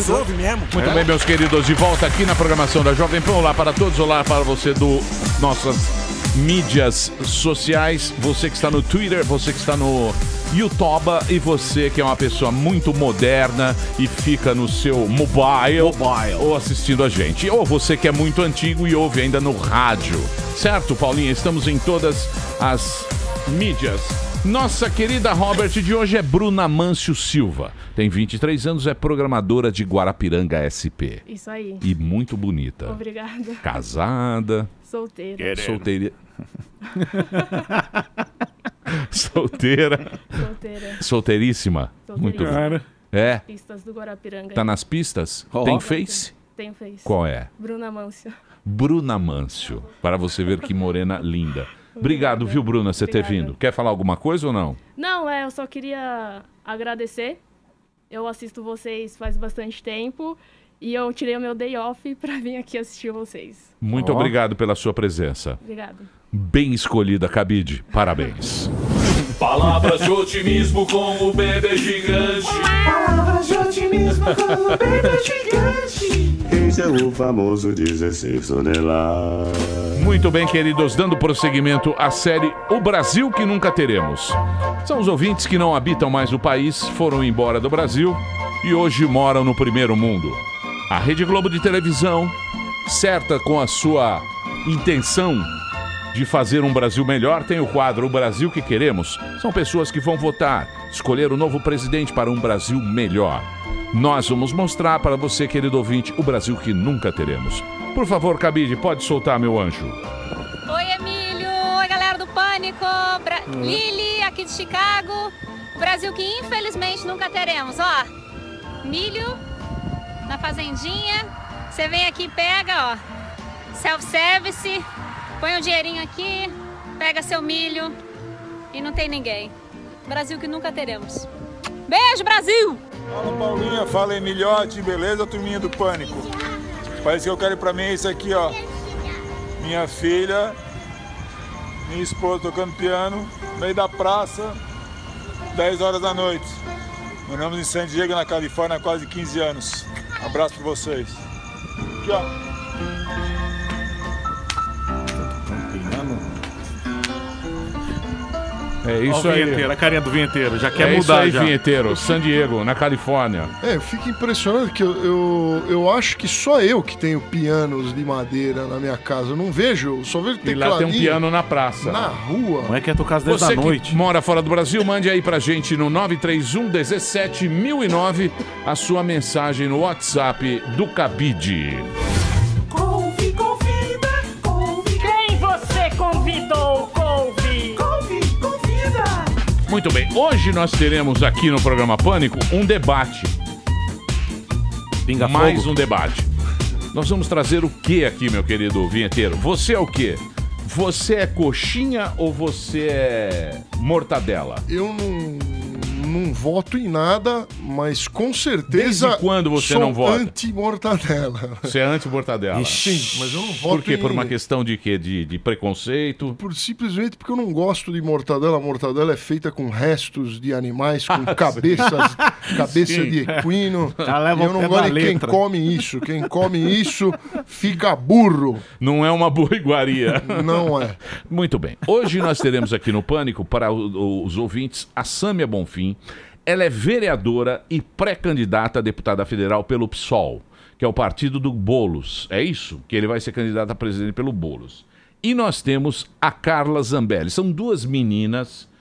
Resolve mesmo. Muito bem, meus queridos, de volta aqui na programação da Jovem Pan. Olá para todos, olá para você do nossas mídias sociais, você que está no Twitter, você que está no YouTube e você que é uma pessoa muito moderna e fica no seu mobile ou assistindo a gente. Ou você que é muito antigo e ouve ainda no rádio. Certo, Paulinha? Estamos em todas as mídias. Nossa querida Robert de hoje é Bruna Mâncio Silva. Tem 23 anos, é programadora de Guarapiranga SP. Isso aí. E muito bonita. Obrigada. Casada. Solteira. Solteira. Solteira. Solteiríssima. Muito bem. É. Pistas do Guarapiranga. Tá nas pistas? Tem Face? Tem Face. Qual é? Bruna Mâncio. Bruna Mâncio. Para você ver que morena linda. Obrigado, viu, Bruna, você ter vindo. Quer falar alguma coisa ou não? Não, eu só queria agradecer. Eu assisto vocês faz bastante tempo e eu tirei o meu day off pra vir aqui assistir vocês. Muito obrigado pela sua presença. Obrigada. Bem escolhida, Cabide. Parabéns. Palavras de otimismo com o bebê gigante. Palavras de otimismo com o bebê gigante. Esse é o famoso 16 toneladas. Muito bem, queridos, dando prosseguimento à série O Brasil que Nunca Teremos. São os ouvintes que não habitam mais o país, foram embora do Brasil e hoje moram no primeiro mundo. A Rede Globo de televisão, certa com a sua intenção de fazer um Brasil melhor, tem o quadro O Brasil que Queremos. São pessoas que vão votar, escolher o novo presidente para um Brasil melhor. Nós vamos mostrar para você, querido ouvinte, o Brasil que nunca teremos. Por favor, Cabide, pode soltar, meu anjo. Oi, Emílio. Oi, galera do Pânico. Lili, aqui de Chicago. Brasil que infelizmente nunca teremos. Ó, milho na fazendinha. Você vem aqui e pega, ó, self-service. Põe um dinheirinho aqui, pega seu milho e não tem ninguém. Brasil que nunca teremos. Beijo, Brasil! Fala, Paulinha. Fala, Emilhote. Beleza, turminha do Pânico? Parece que eu quero pra mim é isso aqui, ó. Minha filha, minha esposa tocando piano, no meio da praça, 10 horas da noite. Moramos em San Diego, na Califórnia, há quase 15 anos. Um abraço pra vocês. Aqui, ó. É isso aí. A carinha do vinheteiro, já quer mudar. Isso aí, já. Vinheteiro, San Diego, na Califórnia. Eu fico impressionado que eu acho que só eu que tenho pianos de madeira na minha casa. Eu não vejo, só vejo tecladinho. E lá tem um piano na praça. Na rua. Não é que é tocar às 10 da Você noite. que mora fora do Brasil, mande aí pra gente no 931 17 1009 a sua mensagem no WhatsApp do Cabide. Quem você convidou, Muito bem, hoje nós teremos aqui no programa Pânico um debate. Pinga Mais fogo. um debate. Nós vamos trazer o que aqui, meu querido vinheteiro? Você é o quê? Você é coxinha ou você é mortadela? Eu não voto em nada, mas com certeza. Desde quando você não vota? Sou anti-mortadela. Você é anti-mortadela? Sim, mas eu não voto. Por quê? Por uma questão de quê? De preconceito? Simplesmente porque eu não gosto de mortadela. A mortadela é feita com restos de animais, com cabeça de equino. Eu não gosto de quem come isso. Quem come isso fica burro. Não é uma boa iguaria. Não é. Muito bem. Hoje nós teremos aqui no Pânico, para os ouvintes, a Sâmia Bonfim. Ela é vereadora e pré-candidata a deputada federal pelo PSOL, que é o partido do Boulos. É isso? Que ele vai ser candidato a presidente pelo Boulos. E nós temos a Carla Zambelli. São duas meninas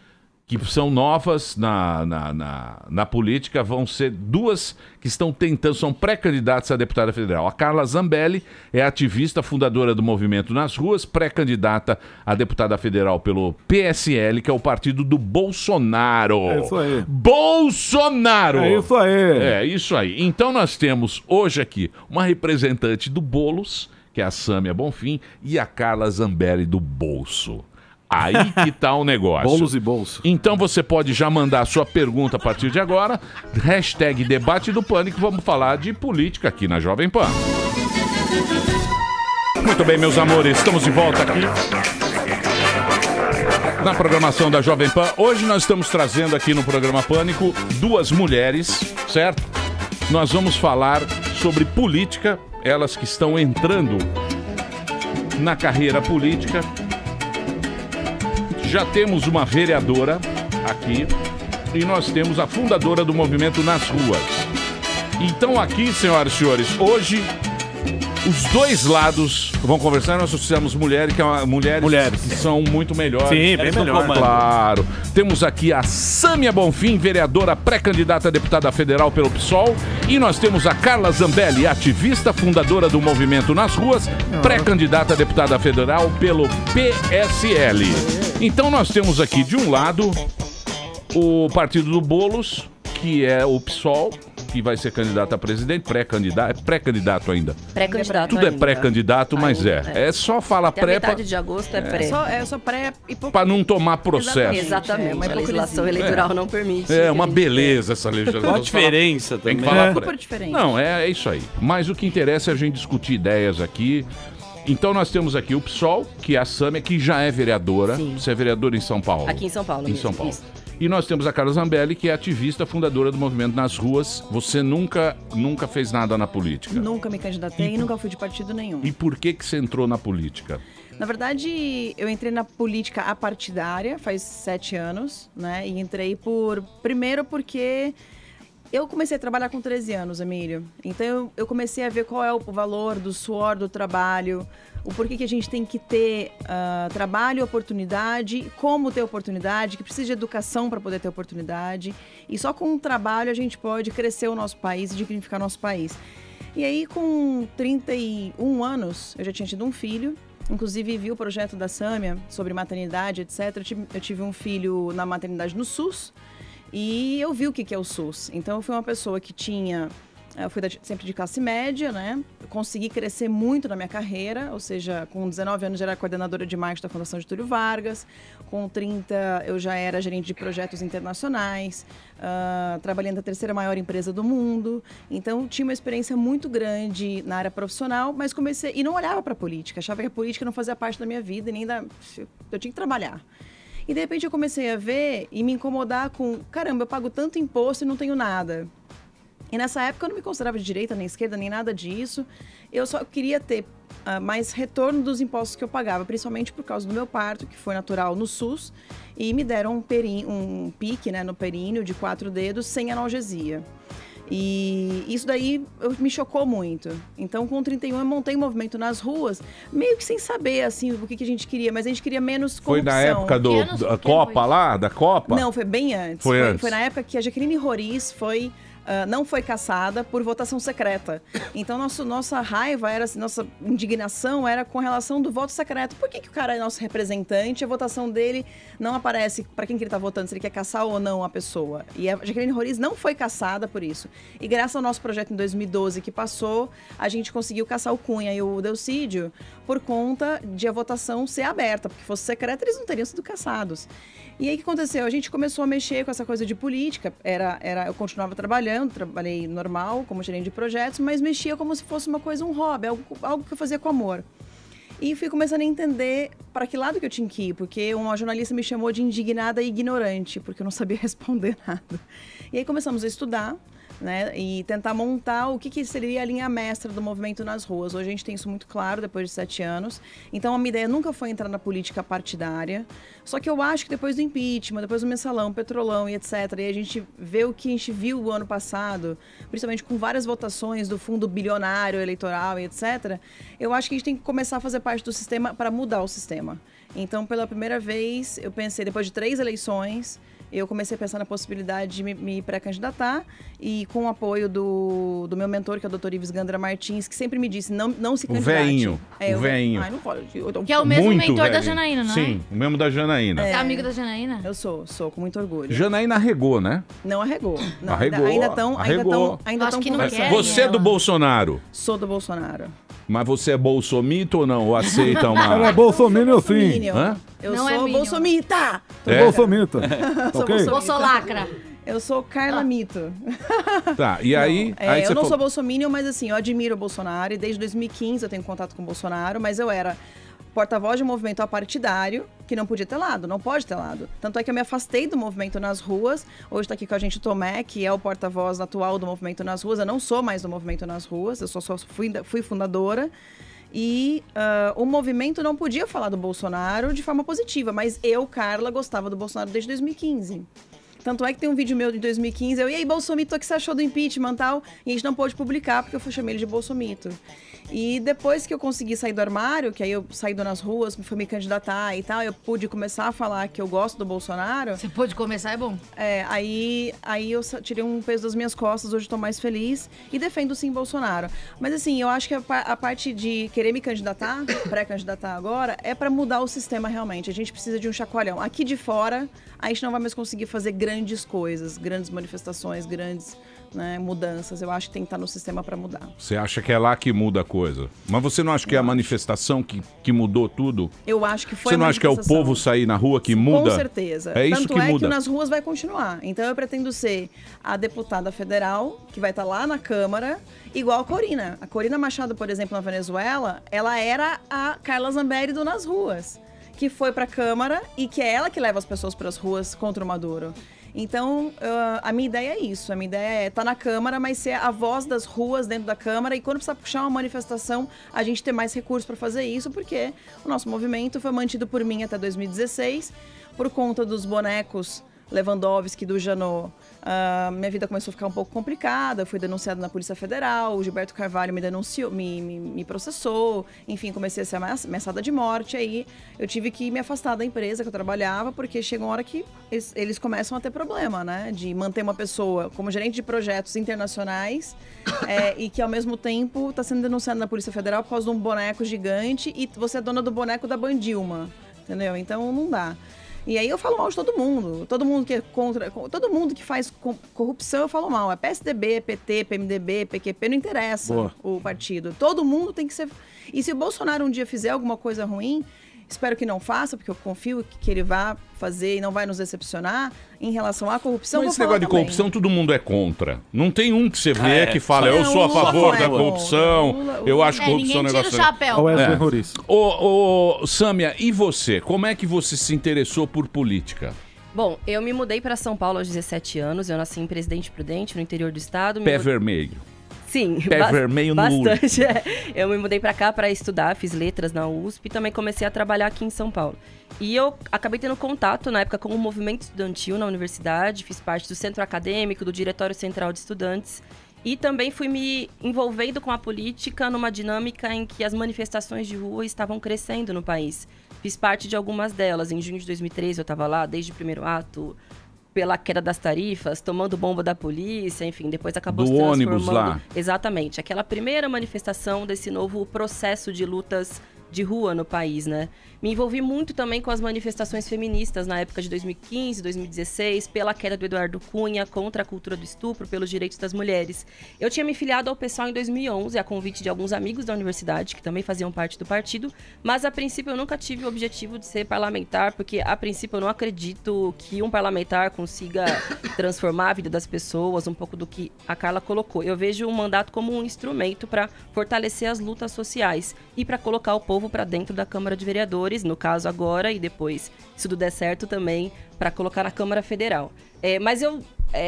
que são novas na política, vão ser duas que estão tentando, são pré-candidatas a deputada federal. A Carla Zambelli é ativista, fundadora do Movimento nas Ruas, pré-candidata a deputada federal pelo PSL, que é o partido do Bolsonaro. É isso aí. Bolsonaro! É isso aí. É isso aí. Então nós temos hoje aqui uma representante do Boulos, que é a Sâmia Bonfim, e a Carla Zambelli do Bolso. Aí que tá o negócio. Bolos e bolso. Então você pode já mandar a sua pergunta a partir de agora. Hashtag Debate do Pânico. Vamos falar de política aqui na Jovem Pan. Muito bem, meus amores. Estamos de volta aqui na programação da Jovem Pan. Hoje nós estamos trazendo aqui no programa Pânico duas mulheres, certo? nós vamos falar sobre política, elas que estão entrando na carreira política. Já temos uma vereadora aqui e nós temos a fundadora do movimento Nas Ruas. Então aqui, senhoras e senhores, hoje os dois lados vão conversar. Nós trouxemos mulheres que são muito melhores. Sim, bem melhor. Claro. Temos aqui a Sâmia Bonfim, vereadora pré-candidata a deputada federal pelo PSOL. E nós temos a Carla Zambelli, ativista, fundadora do movimento Nas Ruas, pré-candidata a deputada federal pelo PSL. Então nós temos aqui, de um lado, o partido do Boulos, que é o PSOL, que vai ser candidato a presidente, pré-candidato ainda. Pré-candidato Tudo ainda. é pré-candidato, mas é só falar Até pré... a metade de agosto é pré. É só pré e pouco. Para não tomar processo. Exatamente. A legislação eleitoral não permite. É uma beleza essa legislação. Qual a diferença Tem que também? falar Super diferente. Não, é isso aí. Mas o que interessa é a gente discutir ideias aqui. Então nós temos aqui o PSOL, que é a Sâmia, que já é vereadora. Sim. Você é vereadora em São Paulo. Aqui em São Paulo. Em mesmo. São Paulo. Isso. E nós temos a Carla Zambelli, que é ativista, fundadora do movimento Nas Ruas. Você nunca fez nada na política. Nunca me candidatei e nunca fui de partido nenhum. E por que você entrou na política? Na verdade, eu entrei na política apartidária faz 7 anos, né? E entrei primeiro porque eu comecei a trabalhar com 13 anos, Emílio. Então eu comecei a ver qual é o valor do suor do trabalho, o porquê que a gente tem que ter trabalho, oportunidade, como ter oportunidade, que precisa de educação para poder ter oportunidade. E só com o trabalho a gente pode crescer o nosso país e dignificar o nosso país. E aí, com 31 anos, eu já tinha tido um filho. Inclusive, vi o projeto da Sâmia sobre maternidade, etc. Eu tive um filho na maternidade no SUS. E eu vi o que é o SUS. Então, eu fui uma pessoa que eu fui sempre de classe média, né? Consegui crescer muito na minha carreira, ou seja, com 19 anos já era coordenadora de marketing da Fundação Getúlio Vargas, com 30 eu já era gerente de projetos internacionais, trabalhando na terceira maior empresa do mundo. Então, tinha uma experiência muito grande na área profissional, mas comecei... E não olhava para a política, achava que a política não fazia parte da minha vida e nem eu tinha que trabalhar. E, de repente, eu comecei a ver e me incomodar com... Caramba, eu pago tanto imposto e não tenho nada. E nessa época eu não me considerava de direita, nem esquerda, nem nada disso. Eu só queria ter mais retorno dos impostos que eu pagava, principalmente por causa do meu parto, que foi natural no SUS. E me deram um pique, né, no períneo de 4 dedos, sem analgesia. E isso daí me chocou muito. Então, com 31, eu montei um movimento Nas Ruas, meio que sem saber, assim, o que a gente queria. Mas a gente queria menos corrupção. Foi na época da Copa lá? Da Copa? Não, foi bem antes. Foi antes. Foi na época que a Jaqueline Roriz não foi cassada por votação secreta. Então, nossa raiva era, nossa indignação era com relação do voto secreto. Por que o cara é nosso representante, a votação dele não aparece para quem que ele está votando, se ele quer cassar ou não a pessoa? E a Jaqueline Roriz não foi cassada por isso. E graças ao nosso projeto em 2012 que passou, a gente conseguiu cassar o Cunha e o Delcídio por conta de a votação ser aberta, porque fosse secreta, eles não teriam sido cassados. E aí o que aconteceu? A gente começou a mexer com essa coisa de política. Eu continuava trabalhando, trabalhei normal, como gerente de projetos, mas mexia como se fosse uma coisa, um hobby, algo que eu fazia com amor. E fui começando a entender para que lado que eu tinha que ir, porque uma jornalista me chamou de indignada e ignorante, porque eu não sabia responder nada. E aí começamos a estudar, né, e tentar montar o que seria a linha mestra do movimento Nas Ruas. Hoje a gente tem isso muito claro, depois de 7 anos. Então, a minha ideia nunca foi entrar na política partidária. Só que eu acho que depois do impeachment, depois do mensalão, petrolão e etc., e a gente vê o que a gente viu o ano passado, principalmente com várias votações do fundo bilionário eleitoral e etc., eu acho que a gente tem que começar a fazer parte do sistema para mudar o sistema. Então, pela primeira vez, eu pensei, depois de 3 eleições... Eu comecei a pensar na possibilidade de me pré-candidatar e com o apoio do meu mentor, que é o Dr. Ives Gandra Martins, que sempre me disse, não se candidate. O veinho. Ai, não pode. Que é o mesmo muito mentor velho. da Janaína, não é? Sim, o mesmo da Janaína. Você é amigo da Janaína? Eu sou, com muito orgulho. Janaína arregou, né? Não arregou. Não, arregou. Ainda estão Acho que não quer. Você é do Bolsonaro? Sou do Bolsonaro. Mas você é bolsomito ou não? Ou aceita uma... Ela é bolsominion, sim. Hã? Eu Não sou é bolsomita! É bolsomita. Sou Ok? Bolsolacra. Eu sou Carla Mito. Tá, e aí... aí eu não sou bolsominion, mas assim, eu admiro o Bolsonaro e desde 2015 eu tenho contato com o Bolsonaro, mas eu era porta-voz de um movimento apartidário que não podia ter lado, não pode ter lado. Tanto é que eu me afastei do movimento nas ruas. Hoje está aqui com a gente o Tomé, que é o porta-voz atual do movimento nas ruas. Eu não sou mais do movimento nas ruas, eu só fui fundadora. E o movimento não podia falar do Bolsonaro de forma positiva, mas eu, Carla, gostava do Bolsonaro desde 2015. Tanto é que tem um vídeo meu de 2015, e aí, Bolsomito, o que você achou do impeachment e tal? E a gente não pôde publicar, porque eu chamei ele de Bolsomito. E depois que eu consegui sair do armário, que aí eu saí nas ruas, fui me candidatar e tal, eu pude começar a falar que eu gosto do Bolsonaro. Você pôde começar, é bom. Aí eu tirei um peso das minhas costas, hoje estou mais feliz e defendo sim Bolsonaro. Mas assim, eu acho que a parte de querer me candidatar, pré-candidatar agora, é para mudar o sistema realmente. A gente precisa de um chacoalhão. Aqui de fora, a gente não vai mais conseguir fazer grandes coisas, grandes manifestações, grandes mudanças. Eu acho que tem que estar no sistema para mudar. Você acha que é lá que muda a coisa? Mas você não acha que é a manifestação que mudou tudo? Eu acho que foi. Você não acha que é o povo sair na rua que muda? Com certeza. É isso Tanto que é muda. que nas ruas vai continuar. Então eu pretendo ser a deputada federal, que vai estar lá na Câmara, igual a Corina. A Corina Machado, por exemplo, na Venezuela, ela era a Carla Zambelli do Nas Ruas, que foi para a Câmara e que é ela que leva as pessoas para as ruas contra o Maduro. Então, a minha ideia é isso. A minha ideia é estar na Câmara, mas ser a voz das ruas dentro da Câmara. E quando precisar puxar uma manifestação, a gente ter mais recursos para fazer isso, porque o nosso movimento foi mantido por mim até 2016, por conta dos bonecos Lewandowski, do Janot. Minha vida começou a ficar um pouco complicada, eu fui denunciada na Polícia Federal, o Gilberto Carvalho me denunciou, me processou, enfim, comecei a ser ameaçada de morte, aí eu tive que me afastar da empresa que eu trabalhava, porque chega uma hora que eles começam a ter problema, né, de manter uma pessoa como gerente de projetos internacionais e que ao mesmo tempo está sendo denunciada na Polícia Federal por causa de um boneco gigante e você é dona do boneco da Bandilma, entendeu? Então não dá. E aí eu falo mal de todo mundo que é contra, todo mundo que faz corrupção eu falo mal, é PSDB, PT, PMDB, PQP, não interessa o partido, todo mundo tem que ser, e se o Bolsonaro um dia fizer alguma coisa ruim, espero que não faça, porque eu confio que ele vai fazer e não vai nos decepcionar em relação à corrupção. Mas esse negócio de corrupção, todo mundo é contra. Não tem um que você vê que fala, eu sou a favor da corrupção, eu acho corrupção ninguém tira o chapéu. Ô, Sâmia, e você? Como é que você se interessou por política? Bom, eu me mudei para São Paulo aos 17 anos, eu nasci em Presidente Prudente, no interior do estado. Pé vermelho. Sim, Pé vermelho no bastante. Eu me mudei pra cá pra estudar, fiz letras na USP e também comecei a trabalhar aqui em São Paulo. E eu acabei tendo contato na época com o movimento estudantil na universidade, fiz parte do centro acadêmico, do Diretório Central de Estudantes e também fui me envolvendo com a política numa dinâmica em que as manifestações de rua estavam crescendo no país. Fiz parte de algumas delas. Em junho de 2013 eu estava lá, desde o primeiro ato, pela queda das tarifas, tomando bomba da polícia, enfim, depois acabou se transformando... ônibus lá. Exatamente, aquela primeira manifestação desse novo processo de lutas de rua no país, né? Me envolvi muito também com as manifestações feministas na época de 2015, 2016, pela queda do Eduardo Cunha, contra a cultura do estupro, pelos direitos das mulheres. Eu tinha me filiado ao PSOL em 2011, a convite de alguns amigos da universidade, que também faziam parte do partido, mas a princípio eu nunca tive o objetivo de ser parlamentar, porque a princípio eu não acredito que um parlamentar consiga transformar a vida das pessoas, um pouco do que a Carla colocou. Eu vejo o mandato como um instrumento para fortalecer as lutas sociais e para colocar o povo para dentro da Câmara de Vereadores, no caso agora, e depois, se tudo der certo, também para colocar na Câmara Federal. Mas eu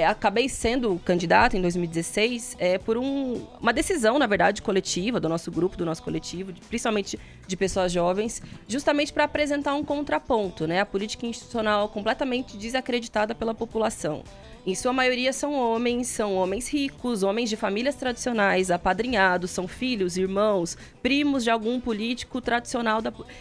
acabei sendo candidata em 2016 por uma decisão, na verdade, coletiva, do nosso grupo, do nosso coletivo, principalmente de pessoas jovens, justamente para apresentar um contraponto, né? A política institucional completamente desacreditada pela população. Em sua maioria são homens ricos, homens de famílias tradicionais, apadrinhados, são filhos, irmãos, primos de algum político tradicional.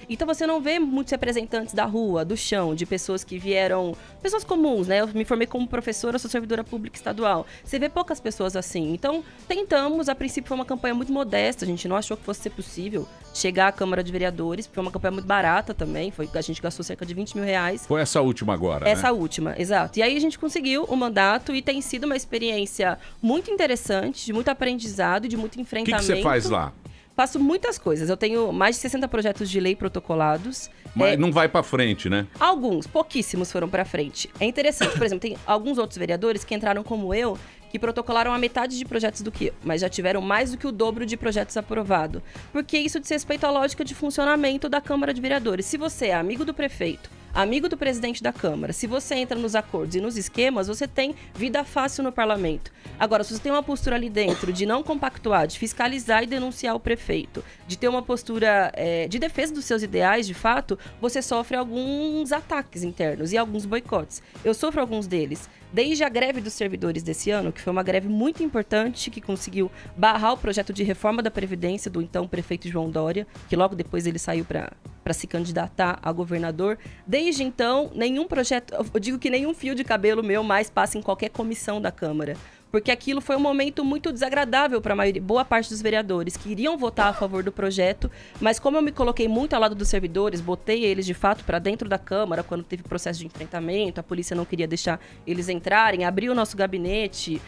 Então você não vê muitos representantes da rua, do chão, de pessoas que vieram... Pessoas comuns, né? Eu me formei como professora, sou servidora pública estadual. Você vê poucas pessoas assim. Então tentamos, a princípio foi uma campanha muito modesta, a gente não achou que fosse ser possível chegar à Câmara de Vereadores, foi uma campanha muito barata também, a gente gastou cerca de 20 mil reais. Foi essa última agora, Essa última, exato. E aí a gente conseguiu o mandato e tem sido uma experiência muito interessante, de muito aprendizado e de muito enfrentamento. O que você faz lá? Faço muitas coisas. Eu tenho mais de 60 projetos de lei protocolados. Mas não vai pra frente, né? Alguns, pouquíssimos foram pra frente. É interessante, por exemplo, tem alguns outros vereadores que entraram como eu, que protocolaram a metade de projetos do que eu, mas já tiveram mais do que o dobro de projetos aprovados. Porque isso diz respeito à lógica de funcionamento da Câmara de Vereadores. Se você é amigo do prefeito, amigo do presidente da Câmara, se você entra nos acordos e nos esquemas, você tem vida fácil no parlamento. Agora, se você tem uma postura ali dentro de não compactuar, de fiscalizar e denunciar o prefeito, de ter uma postura de defesa dos seus ideais, de fato, você sofre alguns ataques internos e alguns boicotes. Eu sofro alguns deles. Desde a greve dos servidores desse ano, que foi uma greve muito importante, que conseguiu barrar o projeto de reforma da Previdência do então prefeito João Dória, que logo depois ele saiu para se candidatar a governador. Desde então, nenhum projeto, eu digo que nenhum fio de cabelo meu mais passa em qualquer comissão da Câmara. Porque aquilo foi um momento muito desagradável para boa parte dos vereadores que iriam votar a favor do projeto, mas como eu me coloquei muito ao lado dos servidores, botei eles de fato para dentro da Câmara quando teve processo de enfrentamento, a polícia não queria deixar eles entrarem, abri o nosso gabinete,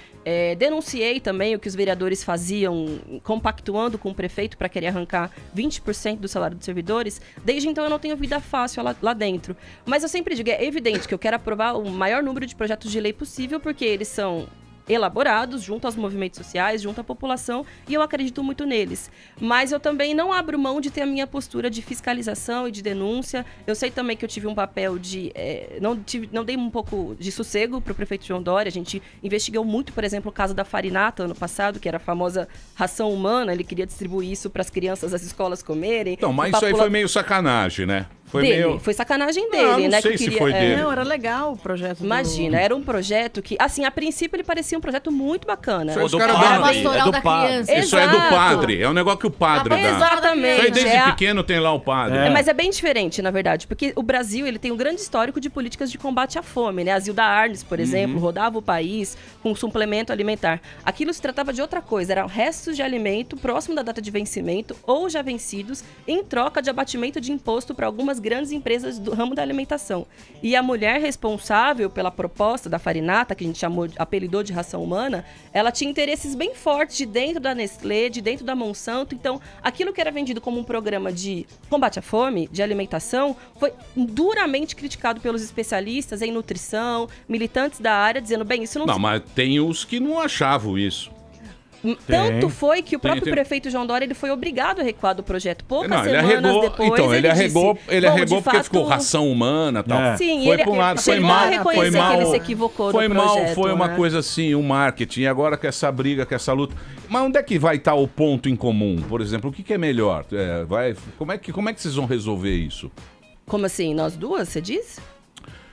denunciei também o que os vereadores faziam, compactuando com o prefeito para querer arrancar 20% do salário dos servidores. Desde então eu não tenho vida fácil lá dentro. Mas eu sempre digo, é evidente que eu quero aprovar o maior número de projetos de lei possível, porque eles são elaborados junto aos movimentos sociais, junto à população, e eu acredito muito neles. Mas eu também não abro mão de ter a minha postura de fiscalização e de denúncia. Eu sei também que eu tive um papel de... não dei um pouco de sossego para o prefeito João Dória. A gente investigou muito, por exemplo, o caso da farinata ano passado, que era a famosa ração humana. Ele queria distribuir isso para as crianças das escolas comerem. Então, mas isso aí foi meio sacanagem, né? Foi sacanagem dele, não né? sei se foi dele. Não, era legal o projeto. Imagina, era um projeto que, assim, a princípio ele parecia um projeto muito bacana. Isso é do padre. Isso é do padre. É um negócio que o padre dá. Exatamente. Isso aí desde pequeno tem lá o padre. Mas é bem diferente, na verdade, porque o Brasil ele tem um grande histórico de políticas de combate à fome, né? A Zilda Arnes, por exemplo, rodava o país com suplemento alimentar. Aquilo se tratava de outra coisa, eram restos de alimento próximo da data de vencimento ou já vencidos em troca de abatimento de imposto para algumas grandes empresas do ramo da alimentação. E a mulher responsável pela proposta da farinata, que a gente apelidou de ração humana, ela tinha interesses bem fortes de dentro da Nestlé, de dentro da Monsanto. Então, aquilo que era vendido como um programa de combate à fome, de alimentação, foi duramente criticado pelos especialistas em nutrição, militantes da área, dizendo, bem, isso não... Não, mas tem os que não achavam isso. Tanto foi que o próprio prefeito João Dória ele foi obrigado a recuar do projeto poucas semanas depois. Então, ele arregou porque fato, ficou ração humana e tal. Sim, foi para um lado, foi mal, que ele se equivocou foi no mal, projeto, foi uma né? coisa assim, um marketing. E agora com essa briga, com essa luta. Mas onde é que vai estar o ponto em comum? Por exemplo, o que é melhor? Como é que vocês vão resolver isso? Como assim? Nós duas, você diz?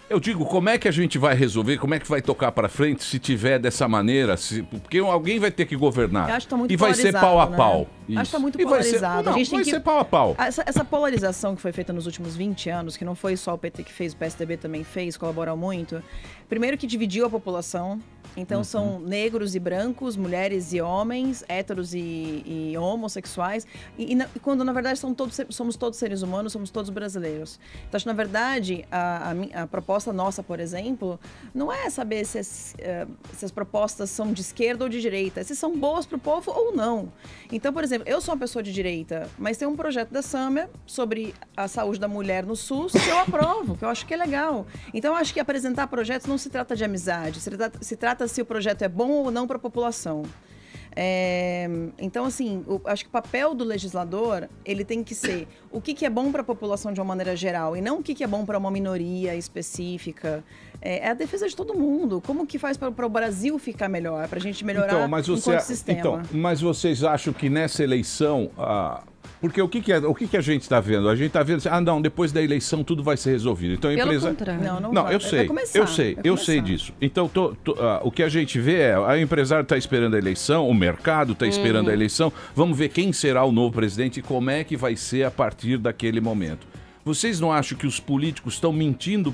Eu digo, como é que a gente vai resolver, como é que vai tocar para frente se tiver dessa maneira, porque alguém vai ter que governar. Eu acho que tá muito e vai ser pau a pau. Né? Acho que tá muito polarizado. Vai ser pau a pau. Essa polarização que foi feita nos últimos 20 anos, que não foi só o PT que fez, o PSDB também fez, colaborou muito. Primeiro que dividiu a população. Então são negros e brancos, mulheres e homens, héteros e homossexuais. E quando na verdade somos todos seres humanos, somos todos brasileiros. Então acho que na verdade a proposta nossa, por exemplo, não é saber se as propostas são de esquerda ou de direita, se são boas para o povo ou não. Então, por exemplo, eu sou uma pessoa de direita, mas tem um projeto da Sâmia sobre a saúde da mulher no SUS que eu aprovo, que eu acho que é legal. Então eu acho que apresentar projetos não se trata de amizade, se trata se o projeto é bom ou não para a população. Então, assim, acho que o papel do legislador, ele tem que ser o que é bom para a população de uma maneira geral e não o que é bom para uma minoria específica. É a defesa de todo mundo. Como que faz para o Brasil ficar melhor, para a gente melhorar enquanto sistema? Então, mas vocês acham que nessa eleição... Porque o que a gente está vendo? A gente está vendo assim, não, depois da eleição tudo vai ser resolvido. Então a empresa... Não, eu sei disso. Então o que a gente vê é, o empresário está esperando a eleição, o mercado está esperando a eleição, vamos ver quem será o novo presidente e como é que vai ser a partir daquele momento. Vocês não acham que os políticos estão mentindo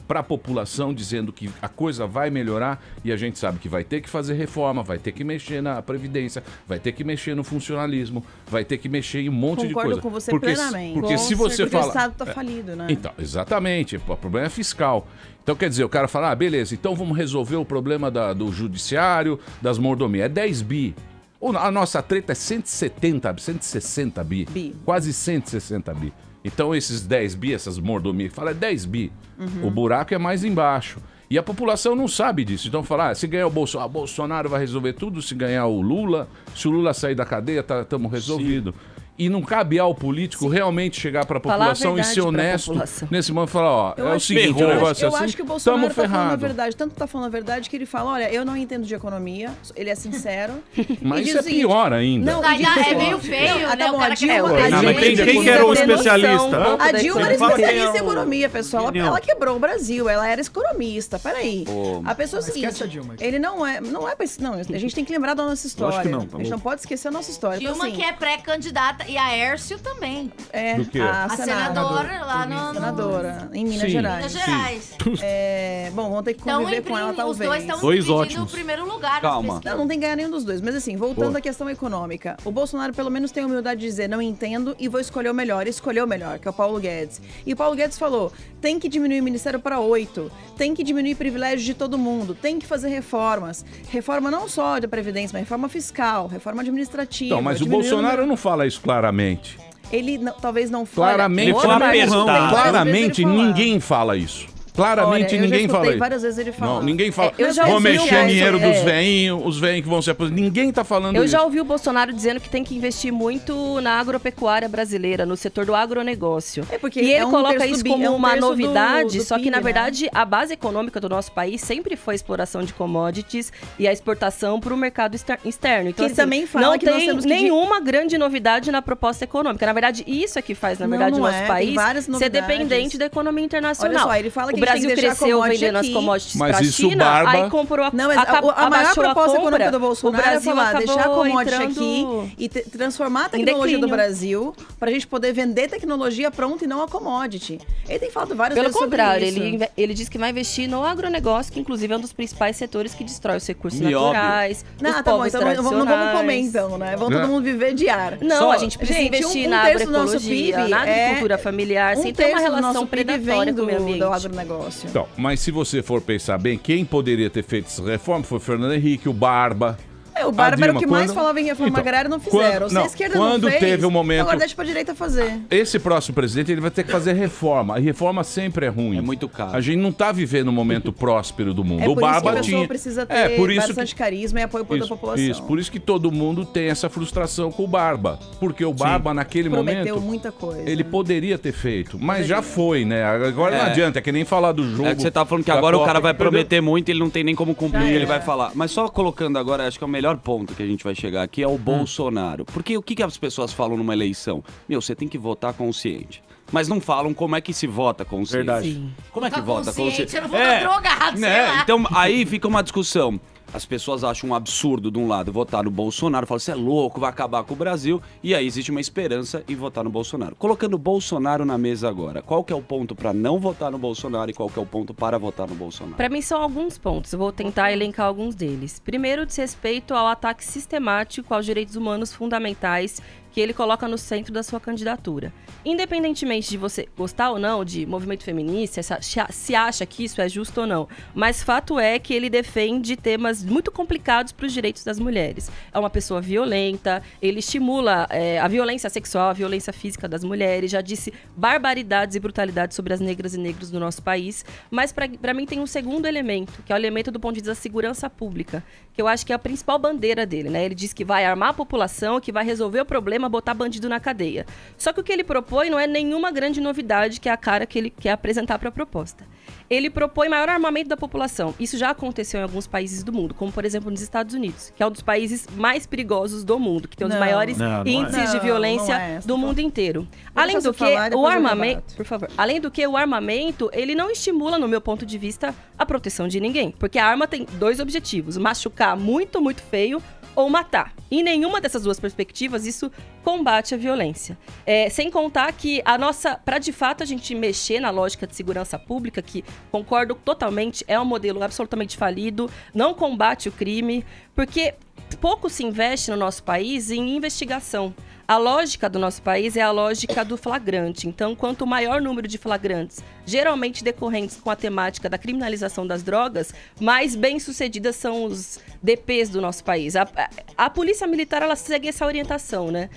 para a população, dizendo que a coisa vai melhorar e a gente sabe que vai ter que fazer reforma, vai ter que mexer na Previdência, vai ter que mexer no funcionalismo, vai ter que mexer em um monte de coisa. Concordo com você plenamente. Porque se você fala... o Estado está falido, né? Então, exatamente. O problema é fiscal. Então, quer dizer, o cara fala, beleza, então vamos resolver o problema do judiciário, das mordomias. É 10 bi. A nossa treta é 160 bi. Quase 160 bi. Então esses 10 bi, essas mordomias, fala 10 bi. O buraco é mais embaixo. E a população não sabe disso. Então falar, se ganhar o Bolsonaro vai resolver tudo, se ganhar o Lula, se o Lula sair da cadeia, estamos resolvidos. E não cabe ao político realmente chegar para a população e ser honesto nesse momento e falar, ó, é o seguinte, o negócio é assim, eu acho que o Bolsonaro tá falando a verdade, tanto tá falando a verdade que ele fala, olha, eu não entendo de economia, ele é sincero. Mas isso é pior ainda. Não, é meio feio, né? O cara quem que era o especialista? A Dilma era especialista em economia, pessoal. Ela quebrou o Brasil, ela era economista. Peraí. A pessoa é o seguinte, ele não é, a gente tem que lembrar da nossa história. Acho que não, a gente não pode esquecer a nossa história. Dilma que é pré-candidata e a Hércio também. É, a senadora lá no... Senadora, em Minas Gerais. Bom, vamos ter que conviver com ela, talvez. Os dois estão dividindo o primeiro lugar. Calma. Não tem que ganhar nenhum dos dois. Mas assim, voltando à questão econômica. O Bolsonaro pelo menos tem a humildade de dizer, não entendo e vou escolher o melhor. Escolheu o melhor, que é o Paulo Guedes. E o Paulo Guedes falou, tem que diminuir o ministério para 8, tem que diminuir privilégios de todo mundo, tem que fazer reformas. Reforma não só de previdência, mas reforma fiscal, reforma administrativa. Não, mas o Bolsonaro não fala isso claramente. Ele talvez não fale. Claramente ninguém fala isso. Claramente ninguém fala isso. Várias vezes ele fala. Não, ninguém fala. Vou mexer dinheiro dos veinhos, os veinhos que vão se aposentar. Ninguém tá falando isso. Eu já ouvi o Bolsonaro dizendo que tem que investir muito na agropecuária brasileira, no setor do agronegócio. Porque e ele coloca isso como uma novidade, do só que, PIB, na verdade, a base econômica do nosso país sempre foi a exploração de commodities e a exportação para o mercado externo. Então, ele também fala não que nós tem temos que nenhuma grande novidade na proposta econômica. Na verdade, isso é que faz, na verdade, o nosso país ser dependente da economia internacional. Olha só, ele fala que o Brasil cresceu vendendo as commodities para a China, aí comprou a maior proposta econômica do Bolsonaro é falar, deixar a commodity entrando... aqui e transformar a tecnologia do Brasil para a gente poder vender tecnologia pronta e não a commodity. Ele tem falado várias vezes sobre isso. Pelo contrário, ele diz que vai investir no agronegócio, que inclusive é um dos principais setores que destrói os recursos naturais, os povos tradicionais. Não vamos comer então, né? Vamos todo mundo viver de ar. Não, a gente precisa investir na agroecologia, na agricultura familiar, sem ter uma relação predatória com o meio ambiente. Do agronegócio. Então, mas se você for pensar bem, quem poderia ter feito essa reforma foi o Fernando Henrique, o Barba. O Barba era o que mais falava em reforma agrária, não fizeram. Se a esquerda não fez, teve um momento, agora deixa pra direita fazer. Esse próximo presidente, ele vai ter que fazer reforma. E reforma sempre é ruim. É muito caro. A gente não tá vivendo um momento próspero do mundo. O Barba isso que a pessoa precisa ter bastante carisma e apoio da população. Isso, por isso que todo mundo tem essa frustração com o Barba. Porque o Barba, naquele momento, muita coisa. Ele poderia ter feito, mas já foi, né? Agora não adianta, é que nem falar do jogo. É que você tá falando que agora o cara vai prometer muito e ele não tem nem como cumprir, ele vai falar. Mas só colocando agora, acho que é o melhor ponto que a gente vai chegar aqui é o Bolsonaro. Porque o que as pessoas falam numa eleição? Você tem que votar consciente. Mas não falam como é que se vota consciente. Verdade. Sim. Como é que vota consciente? Eu não vou dar drogado, sei lá. Então, aí fica uma discussão. As pessoas acham um absurdo, de um lado, votar no Bolsonaro, falam, você é louco, vai acabar com o Brasil, e aí existe uma esperança em votar no Bolsonaro. Colocando o Bolsonaro na mesa agora, qual que é o ponto para não votar no Bolsonaro e qual que é o ponto para votar no Bolsonaro? Para mim são alguns pontos, eu vou tentar elencar alguns deles. Primeiro, diz respeito ao ataque sistemático aos direitos humanos fundamentais que ele coloca no centro da sua candidatura. Independentemente de você gostar ou não de movimento feminista, se acha que isso é justo ou não, mas fato é que ele defende temas muito complicados para os direitos das mulheres. É uma pessoa violenta, ele estimula a violência sexual, a violência física das mulheres, já disse barbaridades e brutalidades sobre as negras e negros do nosso país, mas para mim tem um segundo elemento, que é o elemento do ponto de vista da segurança pública, que eu acho que é a principal bandeira dele, né? Ele diz que vai armar a população, que vai resolver o problema, botar bandido na cadeia. Só que o que ele propõe não é nenhuma grande novidade, que é a cara que ele quer apresentar para a proposta. Ele propõe maior armamento da população. Isso já aconteceu em alguns países do mundo, como por exemplo nos Estados Unidos, que é um dos países mais perigosos do mundo, que tem um dos maiores índices de violência do mundo inteiro. Além do que o armamento, por favor, além do que o armamento, ele não estimula, no meu ponto de vista, a proteção de ninguém, porque a arma tem dois objetivos: machucar muito, muito feio ou matar. Em nenhuma dessas duas perspectivas, isso combate a violência. Sem contar que para de fato a gente mexer na lógica de segurança pública, que concordo totalmente, é um modelo absolutamente falido, não combate o crime, porque pouco se investe no nosso país em investigação. A lógica do nosso país é a lógica do flagrante. Então, quanto maior número de flagrantes, geralmente decorrentes com a temática da criminalização das drogas, mais bem-sucedidas são os DPs do nosso país. A polícia militar, ela segue essa orientação, né?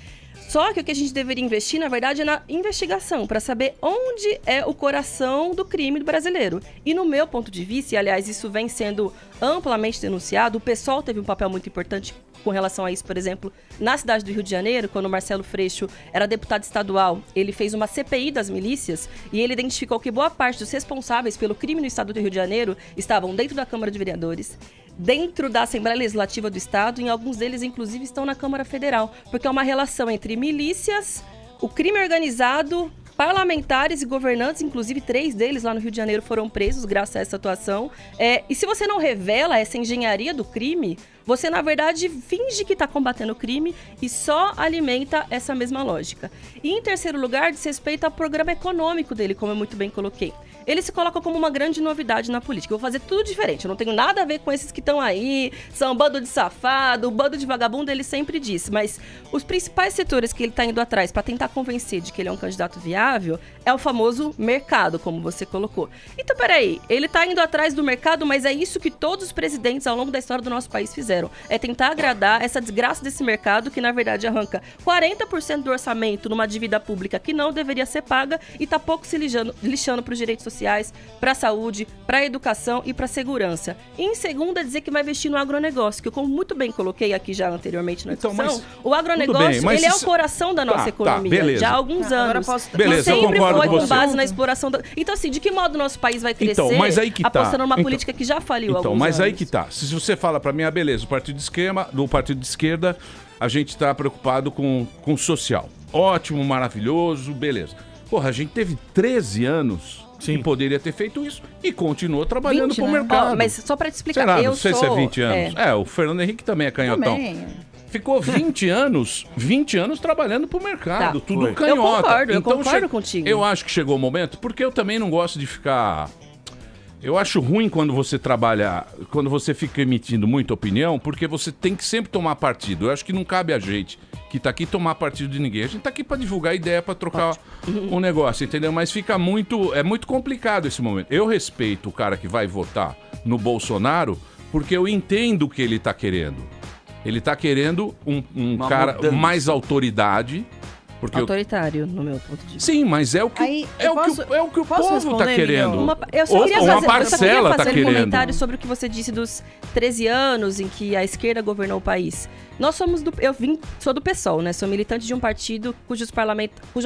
Só que o que a gente deveria investir, na verdade, é na investigação, para saber onde é o coração do crime do brasileiro. E no meu ponto de vista, e aliás, isso vem sendo amplamente denunciado, o PSOL teve um papel muito importante com relação a isso, por exemplo, na cidade do Rio de Janeiro, quando o Marcelo Freixo era deputado estadual, ele fez uma CPI das milícias e ele identificou que boa parte dos responsáveis pelo crime no estado do Rio de Janeiro estavam dentro da Câmara de Vereadores, dentro da Assembleia Legislativa do Estado, e alguns deles, inclusive, estão na Câmara Federal, porque é uma relação entre milícias, o crime organizado, parlamentares e governantes, inclusive 3 deles lá no Rio de Janeiro foram presos graças a essa atuação. E se você não revela essa engenharia do crime, você, na verdade, finge que está combatendo o crime e só alimenta essa mesma lógica. E, em terceiro lugar, diz respeito ao programa econômico dele, como eu muito bem coloquei. Ele se coloca como uma grande novidade na política. Eu vou fazer tudo diferente, eu não tenho nada a ver com esses que estão aí, são um bando de safado, um bando de vagabundo, ele sempre disse. Mas os principais setores que ele está indo atrás para tentar convencer de que ele é um candidato viável é o famoso mercado, como você colocou. Então, peraí, ele está indo atrás do mercado, mas é isso que todos os presidentes ao longo da história do nosso país fizeram. É tentar agradar essa desgraça desse mercado que, na verdade, arranca 40% do orçamento numa dívida pública que não deveria ser paga e está pouco se lixando para os direitos sociais, para a saúde, para a educação e para a segurança. E, em segundo, é dizer que vai investir no agronegócio, que eu, como muito bem coloquei aqui já anteriormente na discussão, o agronegócio, ele é o coração da nossa economia, já há alguns anos. Beleza, e sempre foi com com base na exploração. Então, assim, de que modo o nosso país vai crescer apostando numa política que já faliu há alguns anos? Mas aí que tá. Se você fala para mim, beleza, o partido de esquerda, a gente está preocupado com o social. Ótimo, maravilhoso, beleza. Porra, a gente teve 13 anos que poderia ter feito isso e continuou trabalhando pro mercado. Mas só para te explicar, sei lá, não sei se é 20 anos. O Fernando Henrique também é canhotão. Ficou 20 anos trabalhando pro mercado, tudo canhota. Eu concordo contigo. Eu acho que chegou o momento, porque eu também não gosto de ficar... Eu acho ruim quando você trabalha, quando você fica emitindo muita opinião, porque você tem que sempre tomar partido. Eu acho que não cabe a gente que tá aqui tomar partido de ninguém. A gente tá aqui para divulgar ideia, para trocar um negócio, entendeu? Mas fica muito complicado esse momento. Eu respeito o cara que vai votar no Bolsonaro, porque eu entendo o que ele tá querendo. Ele tá querendo um cara mudança. Mais autoridade. Porque autoritário, no meu ponto de vista. Sim, mas é o que o povo está querendo. Uma parcela está querendo. Um comentário sobre o que você disse dos 13 anos em que a esquerda governou o país. Nós somos sou do PSOL, né? Sou militante de um partido cujos